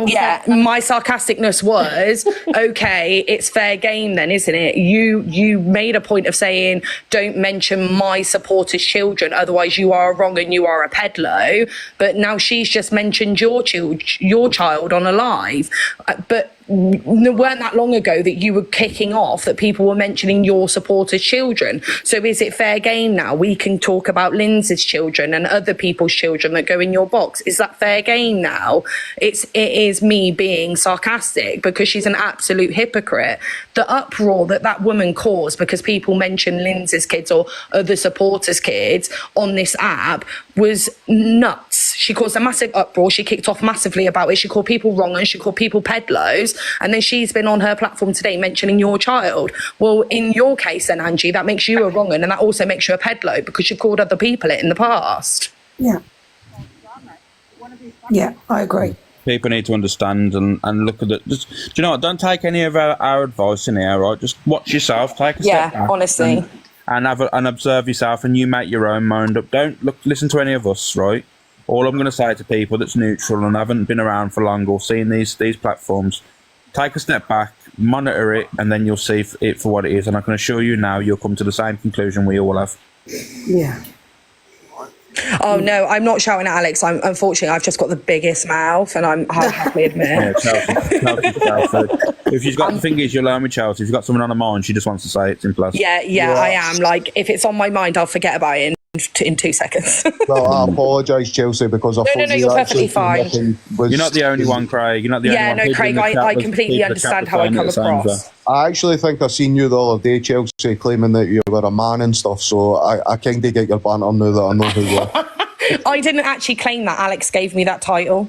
Yeah, my sarcasticness was, okay, it's fair game then, isn't it? You made a point of saying, don't mention my supporters' children, otherwise you are wrong and you are a pedlo. But now she's just mentioned your child on a live. But it weren't that long ago that you were kicking off that people were mentioning your supporters' children. So is it fair game now? We can talk about Lindsay's children and other people's children that go in your box. Is that fair game now? It is me being sarcastic, because she's an absolute hypocrite. The uproar that woman caused because people mention Lindsay's kids or other supporters' kids on this app was nuts. She caused a massive uproar. She kicked off massively about it. She called people wrong and she called people pedlos. And then she's been on her platform today mentioning your child. Well, in your case then, Angie, that makes you a wrong un, and that also makes you a pedlo, because you called other people it in the past. Yeah. Yeah, I agree. People need to understand and look at it. Just, do you know what? Don't take any of our advice in here, right? Just watch yourself, take a step back. Honestly. And observe yourself, and you make your own mind up. Don't listen to any of us, right? All I'm going to say to people that's neutral and haven't been around for long or seen these platforms, take a step back, monitor it, and then you'll see it for what it is. And I can assure you now, you'll come to the same conclusion we all have. Yeah. Oh no, I'm not shouting at Alex. Unfortunately, I've just got the biggest mouth, and I'll happily admit. Yeah, Chelsea. If she's got the thing is, you're learn with Chelsea. If she's got someone on her mind, she just wants to say it in plus. Yeah, I am. Like, if it's on my mind, I'll forget about it in 2 seconds. Well, I apologise, Chelsea, because I thought no, you're perfectly fine. You're not the only one, Craig. You're not the only one. No, Craig, I completely understand how I come across. I actually think I seen you the other day, Chelsea, claiming that you were a man and stuff, so I kind of get your banter now that I know who you are. I didn't actually claim that. Alex gave me that title.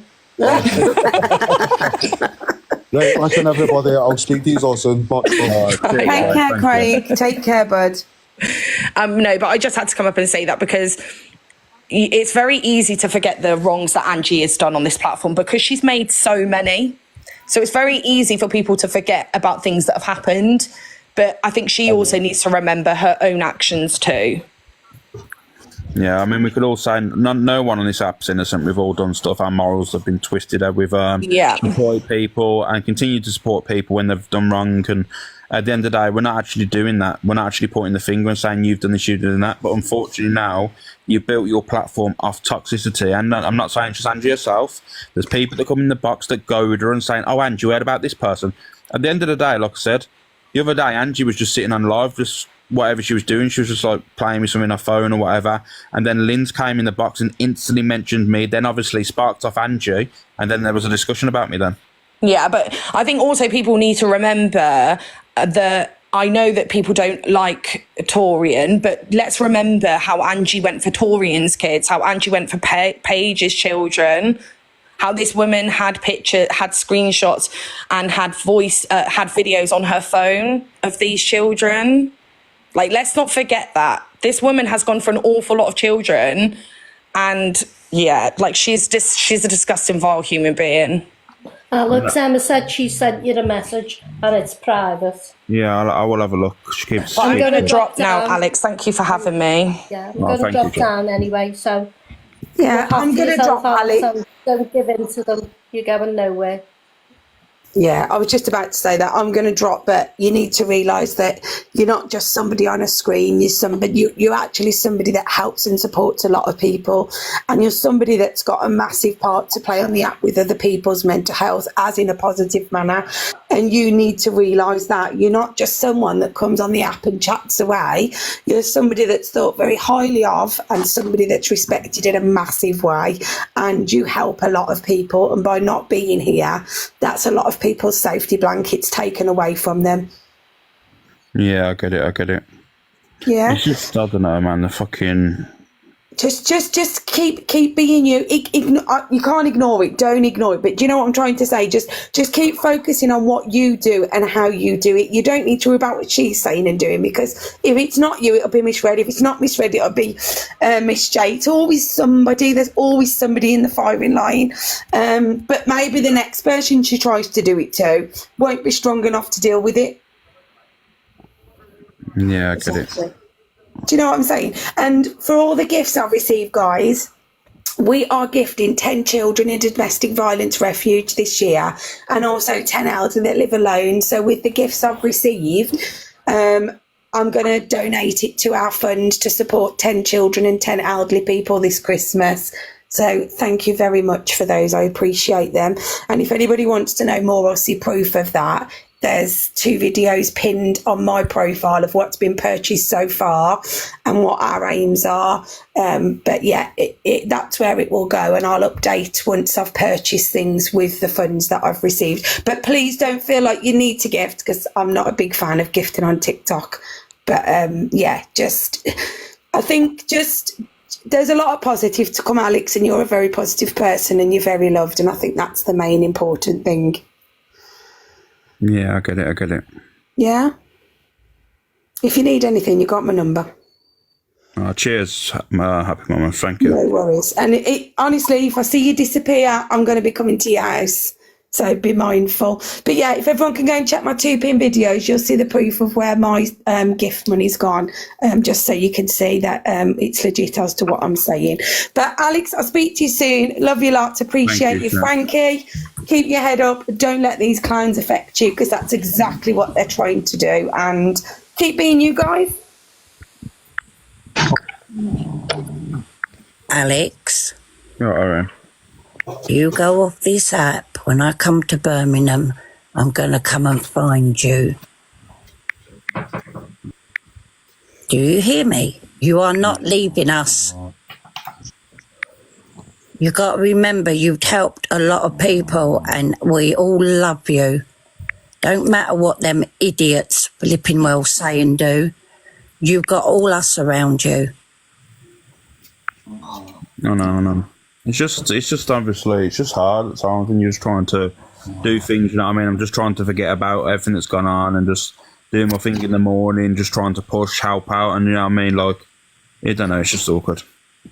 Right, listen, everybody, I'll speak to you all soon. Take care, Craig. Take care, bud. No, but I just had to come up and say that because it's very easy to forget the wrongs that Angie has done on this platform because she's made so many. So it's very easy for people to forget about things that have happened. But I think she also needs to remember her own actions too. Yeah, I mean, we could all say no one on this app's innocent. We've all done stuff. Our morals have been twisted. We've supported people and continue to support people when they've done wrong. And at the end of the day, we're not actually doing that. We're not actually pointing the finger and saying you've done this, you've done that. But unfortunately now, you've built your platform off toxicity. And I'm not saying just Angie herself. There's people that come in the box that go with her and saying, oh, Angie, you heard about this person. At the end of the day, like I said, the other day, Angie was just sitting on live, just whatever she was doing, she was just like playing with something on her phone or whatever. And then Linz came in the box and instantly mentioned me, then obviously sparked off Angie. And then there was a discussion about me then. Yeah, but I think also people need to remember that I know that people don't like Torian, but let's remember how Angie went for Torian's kids, how Angie went for Paige's children, how this woman had screenshots and had videos on her phone of these children. Like, let's not forget that. This woman has gone for an awful lot of children. And yeah, like she's a disgusting, vile human being. Alex, Emma said she sent you the message and it's private. Yeah, I will have a look. She keeps I'm going to drop now, Alex. Thank you for having me. Yeah, I'm going to drop down anyway. So yeah, I'm going to drop Alex. So don't give in to them. You're going nowhere. Yeah, I was just about to say that I'm going to drop, but you need to realise that you're not just somebody on a screen. You're actually somebody that helps and supports a lot of people, and you're somebody that's got a massive part to play on the app with other people's mental health, as in a positive manner. And you need to realise that you're not just someone that comes on the app and chats away. You're somebody that's thought very highly of, and somebody that's respected in a massive way. And you help a lot of people, and by not being here, that's a lot of people's safety blankets taken away from them. Yeah, I get it. Yeah. It's just, I don't know, man, the fucking... Just keep being you. You can't ignore it. Don't ignore it. But do you know what I'm trying to say? Just keep focusing on what you do and how you do it. You don't need to worry about what she's saying and doing, because if it's not you, it'll be misread. If it's not misread, it'll be Miss J. It's always somebody. There's always somebody in the firing line. But maybe the next person she tries to do it to won't be strong enough to deal with it. Yeah, I get it. Do you know what I'm saying? And for all the gifts I've received, guys, we are gifting 10 children in domestic violence refuge this year, and also 10 elderly that live alone. So with the gifts I've received, I'm going to donate it to our fund to support 10 children and 10 elderly people this Christmas. So thank you very much for those. I appreciate them. And if anybody wants to know more or see proof of that, there's 2 videos pinned on my profile of what's been purchased so far and what our aims are. But yeah, that's where it will go, and I'll update once I've purchased things with the funds that I've received. But please don't feel like you need to gift, because I'm not a big fan of gifting on TikTok. But yeah, I think there's a lot of positive to come, Alex, and you're a very positive person and you're very loved, and I think that's the main important thing. Yeah, I get it. Yeah? If you need anything, you got my number. Cheers, happy mama. Thank you. No worries. And honestly, if I see you disappear, I'm going to be coming to your house. So be mindful. But yeah, if everyone can go and check my 2pin videos, you'll see the proof of where my gift money's gone, just so you can see that it's legit as to what I'm saying. But Alex, I'll speak to you soon. Love you lots. Appreciate you, Frankie. Keep your head up. Don't let these clowns affect you, because that's exactly what they're trying to do. And keep being you guys. Alex, You're all right. you go off this app. When I come to Birmingham, I'm going to come and find you. Do you hear me? You are not leaving us. You got to remember you've helped a lot of people and we all love you. Don't matter what them idiots flipping well say and do. You've got all us around you. No. It's just obviously, it's just hard at times when you're just trying to do things, you know what I mean? I'm just trying to forget about everything that's gone on and just doing my thing in the morning, just trying to push, help out, and you know what I mean? Like, I don't know, it's just awkward.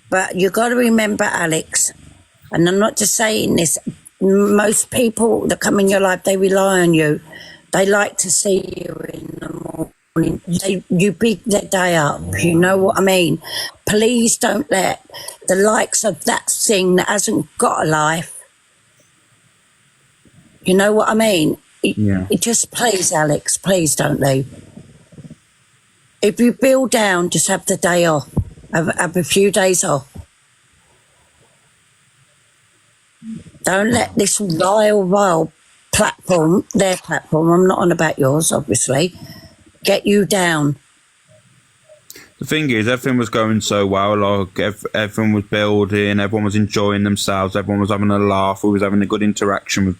But you got to remember, Alex, and I'm not just saying this, most people that come in your life, they rely on you. They like to see you in the morning. You big their day up, you know what I mean? Please don't let the likes of that thing that hasn't got a life, you know what I mean? It just, please, Alex, please don't leave. If you feel down, just have the day off. Have a few days off. Don't let this vile platform, their platform, I'm not on about yours, obviously, get you down. The thing is, everything was going so well. Like, everyone was building, everyone was enjoying themselves, everyone was having a laugh, we was having a good interaction with,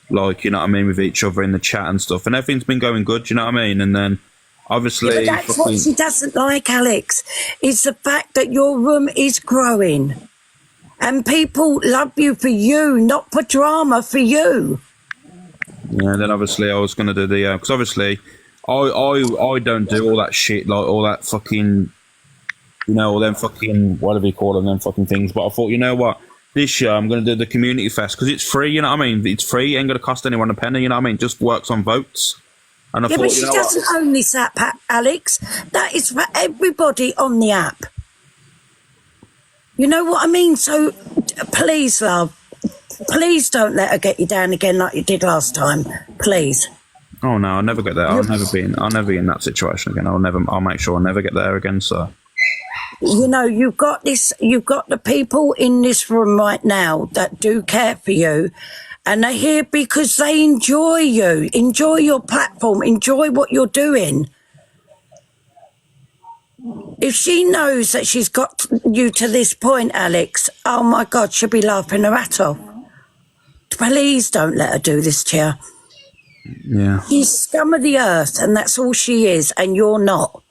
like, you know what I mean, with each other in the chat and stuff. And everything's been going good, you know what I mean? And then, obviously... Yeah, but that's what she doesn't like, Alex. It's the fact that your room is growing. And people love you for you, not for drama, for you. Yeah, and then obviously I was going to do the... Because obviously, I don't do all that shit, like all that fucking... You know, all them fucking... Whatever you call them fucking things. But I thought, you know what? This year I'm going to do the community fest because it's free, you know what I mean? It's free, it ain't going to cost anyone a penny, you know what I mean? It just works on votes. And I thought, but she doesn't own this app, Alex. That is for everybody on the app. You know what I mean? So, please, love, please don't let her get you down again like you did last time. Please. Oh no, I'll never get there. I'll never be in that situation again. I'll make sure I'll never get there again, so. You know, you've got the people in this room right now that do care for you, and they're here because they enjoy you, enjoy your platform, enjoy what you're doing. If she knows that she's got you to this point, Alex, oh my God, she'll be laughing her hat off. Please don't let her do this to you. Yeah. She's scum of the earth, and that's all she is, and you're not.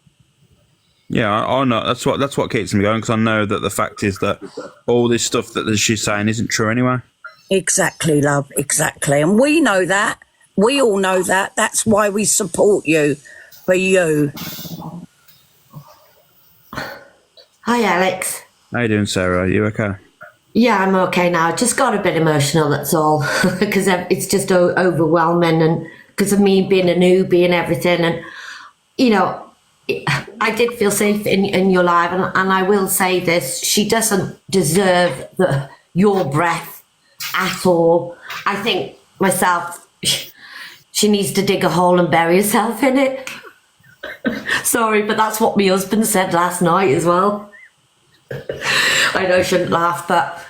Yeah, I know. That's what keeps me going, because I know that the fact is that all this stuff that she's saying isn't true anyway. Exactly, love, exactly. And we know that. We all know that. That's why we support you, for you. Hi, Alex. How you doing, Sarah? Are you okay? Yeah, I'm okay now. Just got a bit emotional, that's all, because it's just overwhelming, and because of me being a newbie and everything. And, you know, I did feel safe in your life, and I will say this, she doesn't deserve your breath at all. I think myself, she needs to dig a hole and bury herself in it. Sorry, but that's what my husband said last night as well. I know I shouldn't laugh, but,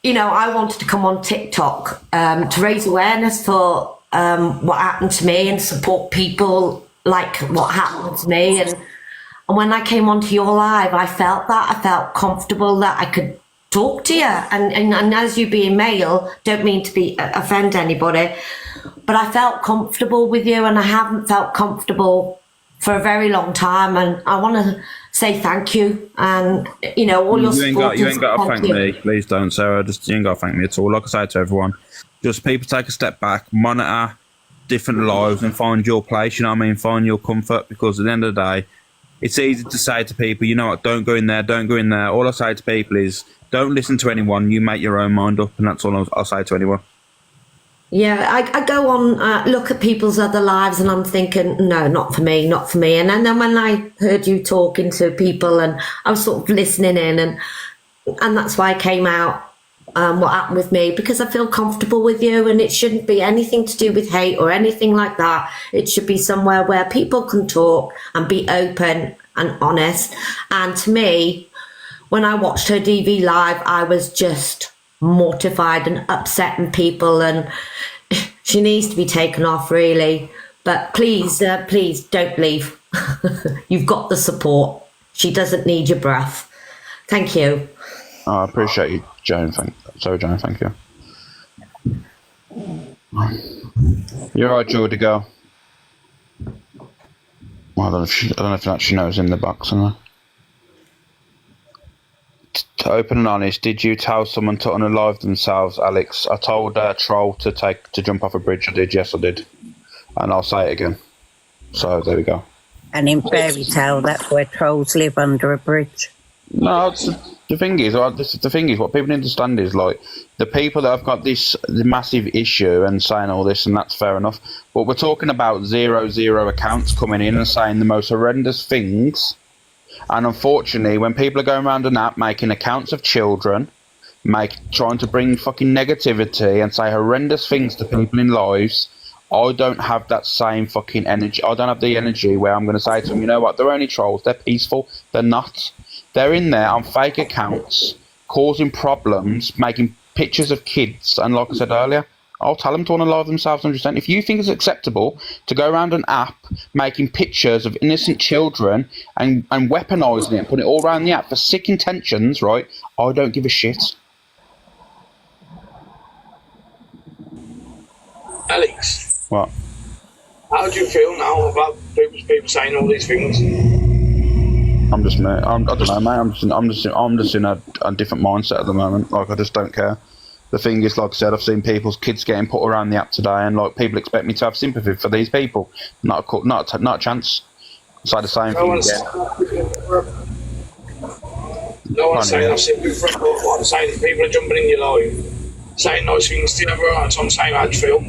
you know, I wanted to come on TikTok to raise awareness for what happened to me and support people like what happened to me. And when I came onto your live, I felt comfortable that I could talk to you. And as you being male, don't mean to offend anybody, but I felt comfortable with you, and I haven't felt comfortable for a very long time. And I want to say thank you. And, you know, all your support. You ain't got to thank me. Please don't, Sarah. You ain't got to thank me at all. Like I say to everyone, just people take a step back, monitor different lives and find your place, you know what I mean? Find your comfort, because at the end of the day, it's easy to say to people, you know what, don't go in there, don't go in there. All I say to people is, don't listen to anyone, you make your own mind up, and that's all I'll say to anyone. Yeah, I go on, look at people's other lives, and I'm thinking, no, not for me. And then when I heard you talking to people, and I was sort of listening in, and that's why I came out, what happened with me, because I feel comfortable with you, and it shouldn't be anything to do with hate or anything like that. It should be somewhere where people can talk and be open and honest. And to me, when I watched her DV live, I was just mortified and upsetting people, and she needs to be taken off, really. But please, please don't leave. You've got the support. She doesn't need your breath. Thank you. Oh, I appreciate you, Joan. Thank you. You're right, Geordie girl. Well, I don't know if that she knows in the box, or not. To open and honest, did you tell someone to unalive themselves, Alex? I told Troll to jump off a bridge. I did, yes, I did. And I'll say it again. So there we go. And in fairy tale, that's where trolls live, under a bridge. No, the thing is, what people need to understand is, like, the people that have got the massive issue and saying all this, and that's fair enough. But we're talking about 0 accounts coming in and saying the most horrendous things. And unfortunately, when people are going around an app making accounts of children, trying to bring fucking negativity and say horrendous things to people in lives, I don't have that same fucking energy. I don't have the energy where I'm going to say to them, you know what, they're only trolls, they're peaceful, they're not. They're in there on fake accounts, causing problems, making pictures of kids, and like I said earlier, I'll tell them to unalive themselves 100%. If you think it's acceptable to go around an app making pictures of innocent children and weaponising it and putting it all around the app for sick intentions, right, I don't give a shit. Alex. What? How do you feel now about people saying all these things? I don't know, mate. I'm just in a different mindset at the moment. Like, I just don't care. The thing is, like I said, I've seen people's kids getting put around the app today, and like people expect me to have sympathy for these people. Not a chance. Say the same thing again. No one's saying I've sympathy for them. What I'm saying is people are jumping in your life, saying nice things to you. That's what I'm saying. How do you feel?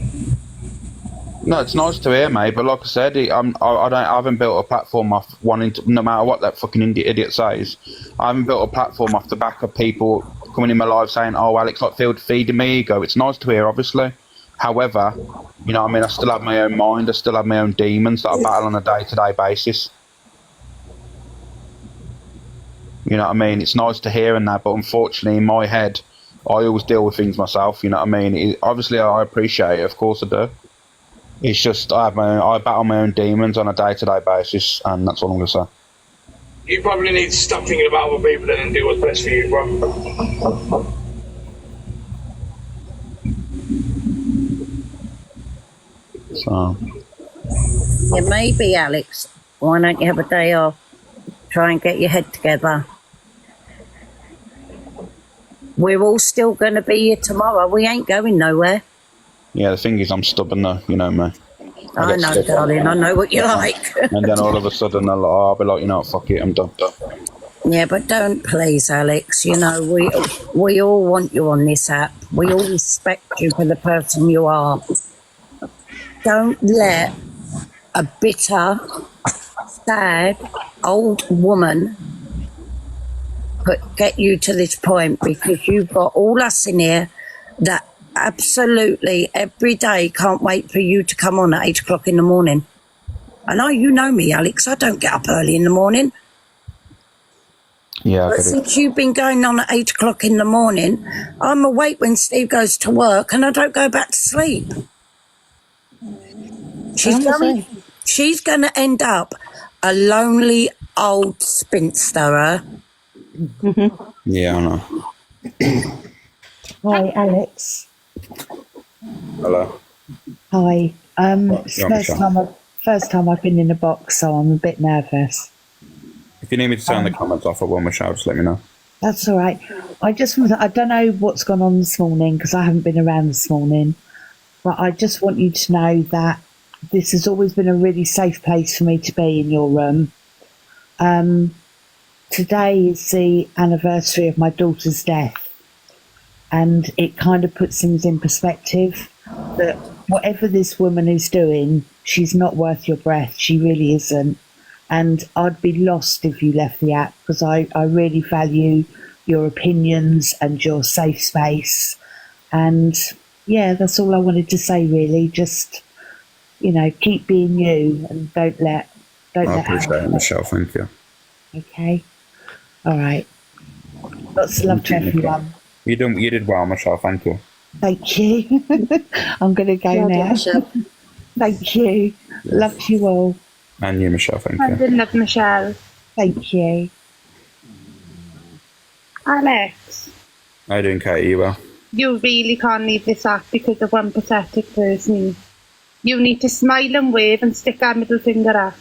No, it's nice to hear, mate. But like I said, I haven't built a platform off wanting to. No matter what that fucking idiot says, I haven't built a platform off the back of people coming in my life saying, "Oh, Alex, like feeding me ego." It's nice to hear, obviously. However, you know what I mean, I still have my own mind. I still have my own demons that I battle on a day-to-day basis. You know what I mean? It's nice to hear and that, but unfortunately, in my head, I always deal with things myself. You know what I mean? Obviously, I appreciate it. Of course, I do. It's just I battle my own demons on a day-to-day basis, and that's all I'm gonna say. You probably need to stop thinking about other people and do what's best for you, bro. So. Yeah, maybe, Alex. Why don't you have a day off? Try and get your head together. We're all still going to be here tomorrow. We ain't going nowhere. Yeah, the thing is, I'm stubborn though, you know me. I know, darling, I know what you're like. And then all of a sudden, I'll be like, you know, fuck it, I'm done. Yeah, but don't, please, Alex. You know, we all want you on this app. We all respect you for the person you are. Don't let a bitter, sad, old woman get you to this point, because you've got all us in here that absolutely every day can't wait for you to come on at 8 o'clock in the morning. I know you know me, Alex. I don't get up early in the morning. Yeah, but since you've been going on at 8 o'clock in the morning, I'm awake when Steve goes to work and I don't go back to sleep. She's going to end up a lonely old spinster. Yeah, I know. Hi, Alex. Hello. Hi. It's first time I've been in a box, so I'm a bit nervous. If you need me to turn the comments off at one more shout, just let me know. That's all right. I don't know what's gone on this morning because I haven't been around this morning, but I just want you to know that this has always been a really safe place for me to be in your room. Today is the anniversary of my daughter's death, and it kind of puts things in perspective that whatever this woman is doing, she's not worth your breath. She really isn't. And I'd be lost if you left the app, because I really value your opinions and your safe space. And yeah, that's all I wanted to say, really. Just, you know, keep being you and don't let. I appreciate it, Michelle. Thank you. Okay. All right. Lots of love to everyone. You did well, Michelle. Thank you. Thank you. I'm going to go now. Thank you. Love to you all. And you, Michelle. Thank I you. did love Michelle. Thank you. Alex, How you doing, Katie? You well? you really can't leave this app because of one pathetic person. You need to smile and wave and stick our middle finger up.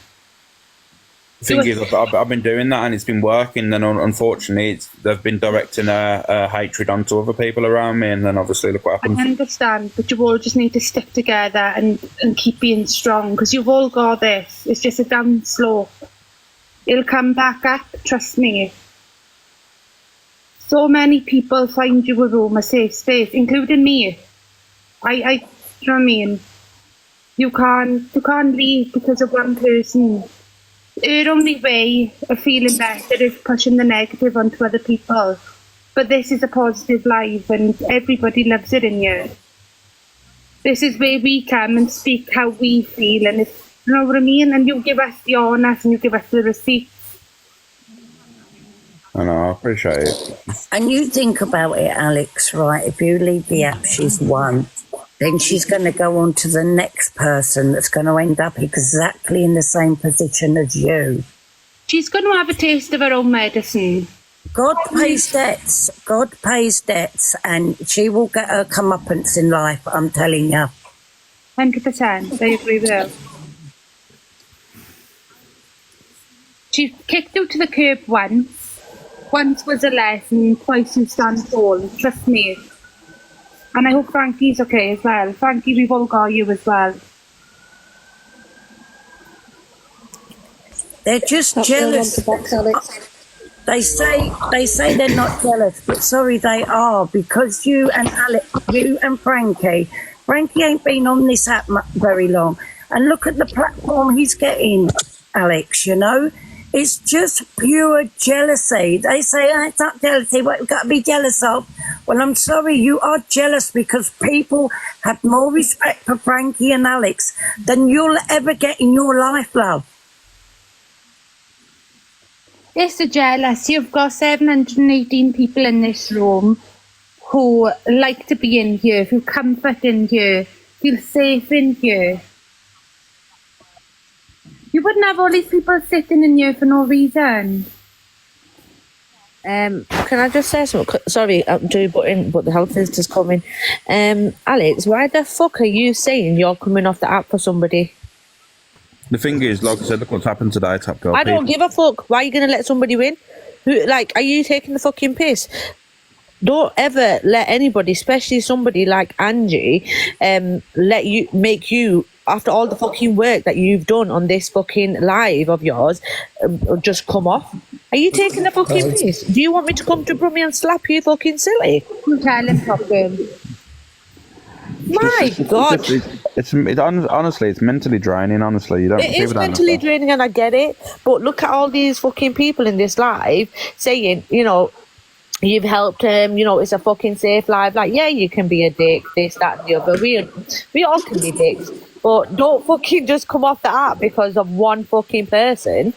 The thing is, I've been doing that and it's been working. Then unfortunately, they've been directing hatred onto other people around me, and then obviously look what happens. I understand, but you all just need to stick together and keep being strong, because you've all got this. It's just a down slope. It'll come back up, trust me. So many people find you a room, a safe space, including me. Do you know what I mean? You can't leave because of one person. Our only way of feeling better is pushing the negative onto other people. But this is a positive life and everybody loves it in here. This is where we come and speak how we feel, and if, you know what I mean? And you give us the honours and you give us the receipts. I know, I appreciate it. And you think about it, Alex, right? If you leave the app, she's won. Then she's going to go on to the next person that's going to end up exactly in the same position as you. She's going to have a taste of her own medicine. God pays debts. God pays debts, and she will get her comeuppance in life, I'm telling you. 100%, I agree with her. She kicked you to the curb once. Once was a lesson, twice you stand tall, trust me. And I hope Frankie's okay as well. Frankie, we've all got you as well. They're just jealous. They say they're not jealous, but sorry, they are, because you and Frankie ain't been on this app very long, and look at the platform he's getting, Alex. You know, it's just pure jealousy. They say, oh, it's not jealousy. What you've got to be jealous of? Well, I'm sorry, you are jealous because people have more respect for Frankie and Alex than you'll ever get in your life, love. Yes, they're jealous. You've got 718 people in this room who like to be in here, feel comfort in here, feel safe in here. You wouldn't have all these people sitting in here for no reason. Can I just say something? Sorry, I'm doing but the health visitor's coming. Alex, why the fuck are you saying you're coming off the app for somebody? The thing is, like I said, look what's happened today, Top Girl. I don't give a fuck. Why are you going to let somebody win? Who, like, are you taking the fucking piss? Don't ever let anybody, especially somebody like Angie, make you, after all the fucking work that you've done on this fucking live of yours, just come off. Are you taking the fucking piss? Do you want me to come to Brummy and slap you fucking silly? My God. Honestly, it's mentally draining, honestly. You don't. It is mentally draining and I get it, but look at all these fucking people in this live saying, you know, you've helped him, you know, it's a fucking safe life. Like, yeah, you can be a dick, this, that, and the other. We all can be dicks, but don't fucking just come off the app because of one fucking person.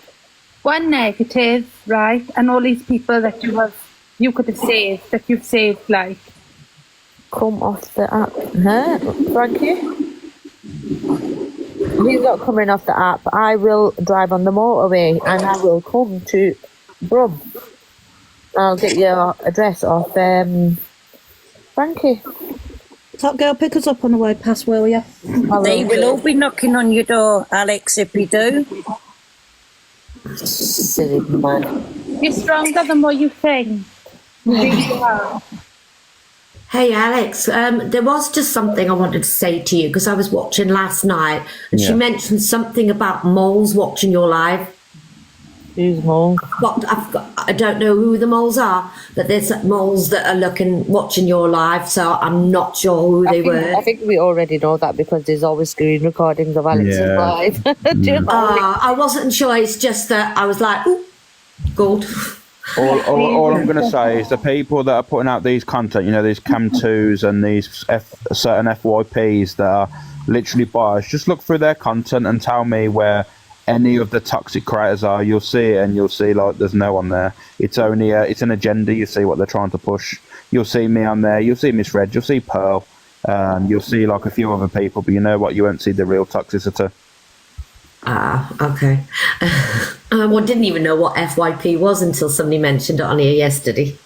One negative, right? And all these people that you could have saved, that you've saved, like. Come off the app. Huh? Frankie? He's not coming off the app. I will drive on the motorway and I will come to Brum. I'll get your address off Frankie. Top Girl, pick us up on the way past, will you? They will all be knocking on your door, Alex, if you do. Silly man. You're stronger than what you think. You really are. Hey Alex, there was just something I wanted to say to you because I was watching last night and she mentioned something about moles watching your live. Who's mole? I don't know who the moles are, but there's moles that are watching your live, so I'm not sure who they were. I think we already know that because there's always screen recordings of Alex's live. I wasn't sure, it's just that I was like, ooh, gold. All I'm going to say is the people that are putting out these content, you know, these Cam2s and these certain FYPs that are literally biased, just look through their content and tell me where any of the toxic creators are, you'll see it and you'll see like there's no one there. It's only it's an agenda. You see what they're trying to push. You'll see me on there. You'll see Miss Red. You'll see Pearl. You'll see like a few other people, but you know what? You won't see the real toxicity. Okay. I didn't even know what FYP was until somebody mentioned it on here yesterday.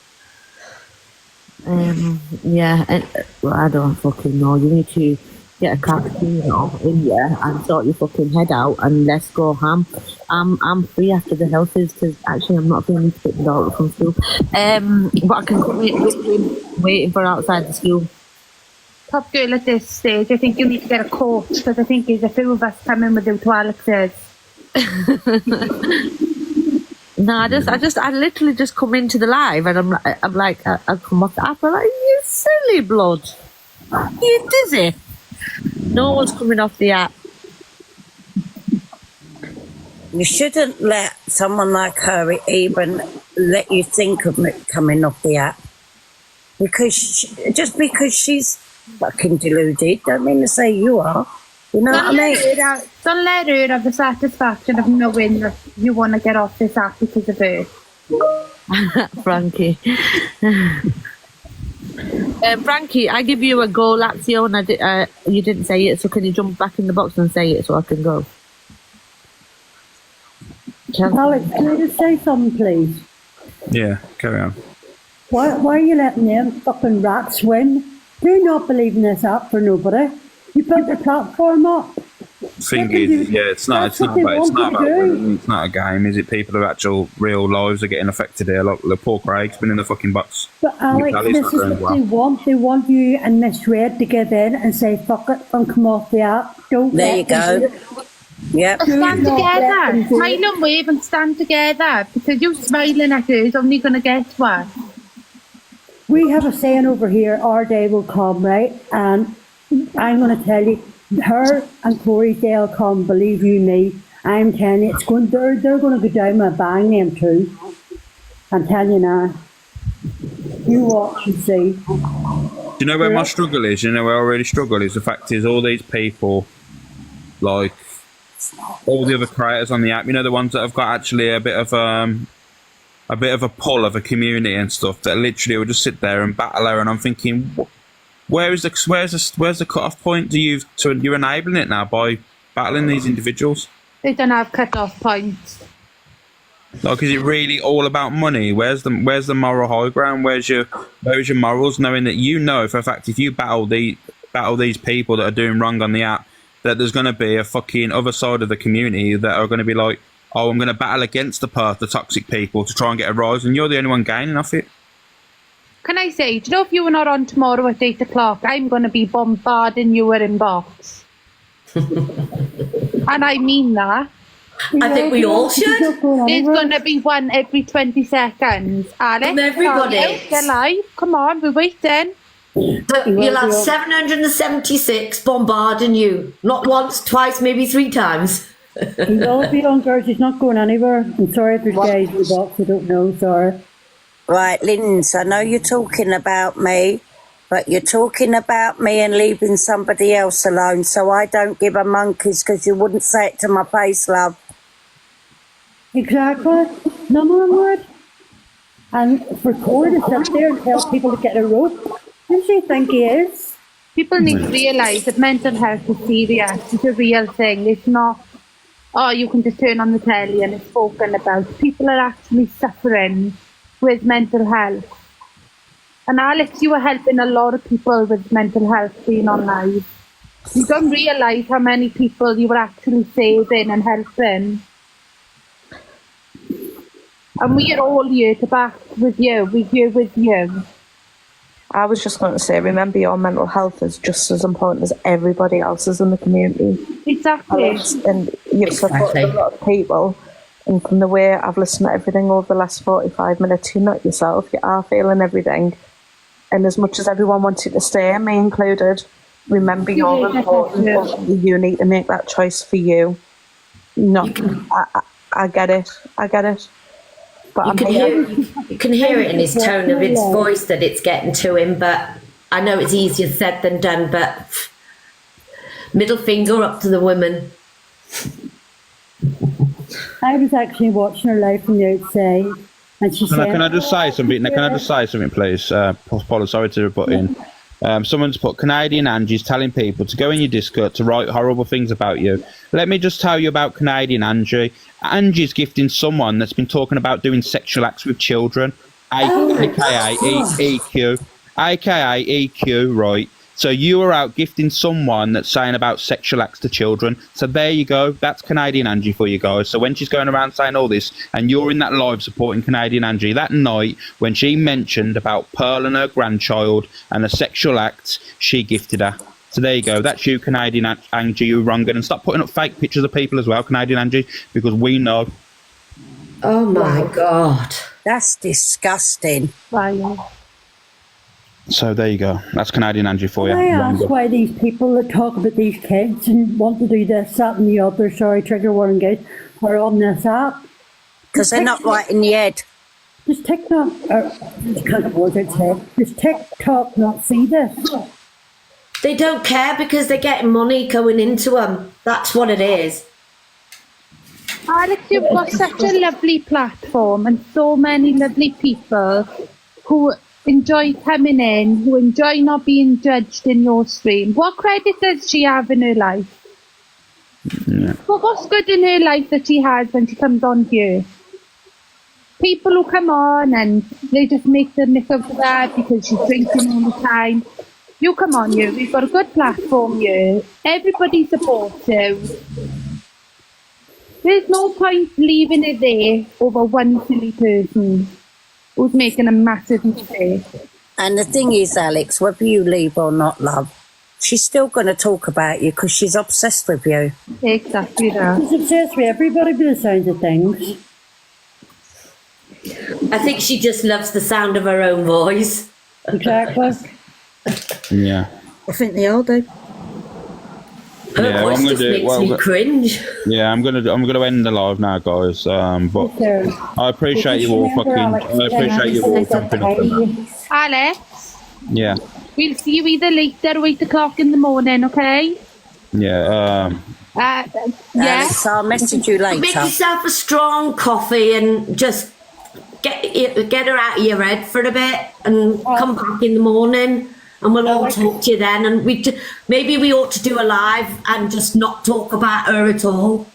Yeah, well, I don't fucking know. You need to get a cappuccino in here and sort your fucking head out and let's go ham. I'm free after the health is because actually I'm not feeling to pick the daughter from school. But I can waiting for outside the school. Top girl at this stage, I think you need to get a coach because I think there's a few of us coming with you to Alex's. No, I literally just come into the live and I'm like, I come off the app. I'm like, you silly blood, you dizzy. No one's coming off the app. You shouldn't let someone like her even let you think of coming off the app. Just because she's fucking deluded, don't mean to say you are. You know what I mean? Don't let her have the satisfaction of knowing that you want to get off this app because of her. Frankie. Frankie, I give you a go, Lazio, and you didn't say it, so can you jump back in the box and say it so I can go? Alex, can I just say something, please? Yeah, carry on. Why are you letting them fucking rats win? Do not believe in this app for nobody. You built the platform up. Thing is, yeah, it's not about winning. It's not a game, is it? People of actual real lives are getting affected here. Like the poor Craig's been in the fucking box. But Alex, this is what they want. They want you and Miss Red to give in and say fuck it and come off the app. Don't. There you go. Yep. Stand together. Smile and wave and stand together because you smiling at her is only going to get worse. We have a saying over here, our day will come, right? And I'm going to tell you, her and Corey's day will come, believe you me. I'm telling you, they're going to go down my bang them too. I'm telling you now. You watch and see. Do you know where my struggle is? You know where I really struggle is the fact is all these people, like all the other creators on the app, you know, the ones that have got actually a bit of a pull of a community and stuff that literally will just sit there and battle her, and I'm thinking, where's the cut-off point? You're enabling it now by battling these individuals. They don't have cut-off points. Like, is it really all about money? Where's the moral high ground? Where's your morals? Knowing that you know for a fact if you battle these people that are doing wrong on the app, that there's going to be a fucking other side of the community that are going to be like, oh, I'm going to battle against the toxic people to try and get a rise, and you're the only one gaining off it. Can I say, do you know if you were not on tomorrow at 8 o'clock, I'm going to be bombarding your inbox. And I mean that. I think we all should. There's going to be one every 20 seconds. Alex, from everybody. Get live. Come on, we're waiting. You'll have 776 bombarding you. Not once, twice, maybe 3 times. He will be on, girls. He's not going anywhere. I'm sorry if there's guys in the box. I don't know. Sorry. Right, Linz, I know you're talking about me, but you're talking about me and leaving somebody else alone, so I don't give a monkeys because you wouldn't say it to my face, love. Exactly. No more word. And for Corey to sit there and tell people to get a rope, who does he think he is? People need to realise that mental health is serious. It's a real thing. It's not, oh, you can just turn on the telly and it's spoken about. People are actually suffering with mental health. And Alex, you are helping a lot of people with mental health being on live. You don't realise how many people you were actually saving and helping. And we are all here to back with you. We're here with you. I was just going to say, remember your mental health is just as important as everybody else's in the community. Exactly. And you've supported a lot of people. And from the way I've listened to everything over the last 45 minutes, you're not yourself. You are feeling everything. And as much as everyone wants you to stay, me included, remember you're important. You need to make that choice for you. I get it. But you can hear it in his tone of his voice that it's getting to him, but I know it's easier said than done, but middle finger up to the women. I was actually watching her live from the outside, and she said, Can I just say something? Can I just say something, please? Paula, sorry to butt in. Someone's put Canadian Angie's telling people to go in your Discord to write horrible things about you. Let me just tell you about Canadian Angie. Angie's gifting someone that's been talking about doing sexual acts with children, aka EQ, right? So you are out gifting someone that's saying about sexual acts to children. So there you go. That's Canadian Angie for you guys. So when she's going around saying all this, and you're in that live supporting Canadian Angie, that night when she mentioned about Pearl and her grandchild and the sexual acts, she gifted her. So there you go. That's you, Canadian Angie, you wronged. And stop putting up fake pictures of people as well, Canadian Angie, because we know. Oh my God. That's disgusting. Wow. So there you go. That's Canadian Angie for you. I ask why these people that talk about these kids and want to do this, that and the other, sorry, trigger warning guys, are on this app. Because they're not right in the head. Does TikTok, does TikTok not see this? They don't care because they're getting money going into them. That's what it is. Alex, you've got such a lovely platform and so many lovely people who enjoy coming in, who enjoy not being judged in your stream. What credit does she have in her life? Yeah. What's good in her life that she has when she comes on here? People who come on and they just make the nick of that because she's drinking all the time. You come on here, we've got a good platform here. Everybody supports you. There's no point leaving it there over one silly person who's making a massive mistake. And the thing is, Alex, whether you leave or not, love, she's still going to talk about you because she's obsessed with you. Exactly that. She's obsessed with everybody by the sound of things. I think she just loves the sound of her own voice. Exactly. Yeah. I think they all do. Her Yeah, voice I'm gonna just do. makes Well, me cringe. yeah, I'm gonna end the live now, guys. But I appreciate you all fucking. I appreciate you all jumping up. And, Alex, yeah, we'll see you either later or 8 o'clock in the morning, okay? yeah. Yeah. Alex, I'll message you later. Make yourself a strong coffee and just get her out of your head for a bit and come back in the morning and we'll all talk to you then. And maybe we ought to do a live and just not talk about her at all.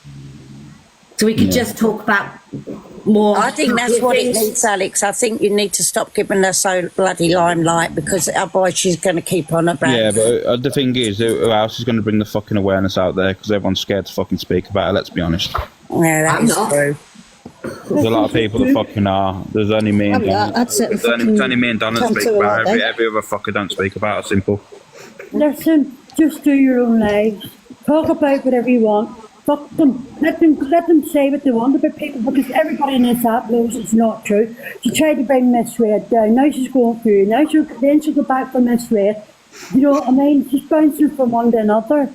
So we could just talk about more. I think that's what it needs, Alex. I think you need to stop giving her so bloody limelight because otherwise she's going to keep on about it. Yeah, but the thing is, who else is going to bring the fucking awareness out there? Because everyone's scared to fucking speak about it, let's be honest. Yeah, that is true. There's a lot of people that fucking are. There's only me and Donna. That's it. There's only me and Donna speak about it. Every other fucker don't speak about it. Simple. Listen, just do your own lives. Talk about whatever you want. Fuck them. Let them say what they want about people because everybody in this app knows it's not true. She tried to bring Miss Red down. Now she's going through. Then she'll go back for Miss Red. You know what I mean? She's bouncing from one to another.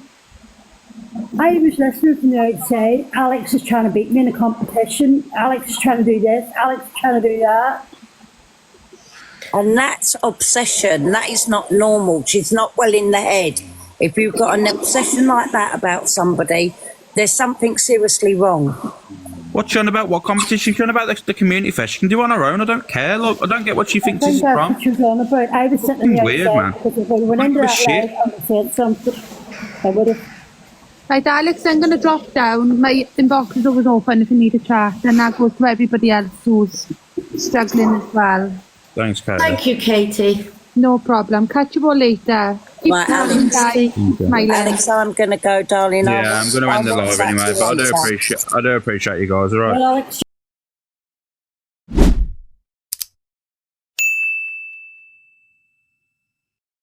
I was listening from the outside. Alex is trying to beat me in a competition. Alex is trying to do this. Alex is trying to do that. And that's obsession. That is not normal. She's not well in the head. If you've got an obsession like that about somebody, there's something seriously wrong. What's she on about? What competition? She's on about the community fest. She can do it on her own. I don't care. Look, I don't get what she thinks this is that's from. what she was on about. I was sitting on the Weird, outside man. because if I went into that Shit. live, I would have said something. I would have. Right, Alex, I'm going to drop down. My inbox is always open if you need a chat, and that goes to everybody else who's struggling as well. Thanks, Katie. Thank you, Katie. No problem. Catch you all later. Keep Right, smiling, Alex. guys. Smiling. Alex, I'm going to go, darling. Yeah, I'm going to end the live anyway. But I do appreciate you guys. All right. Well, Alex,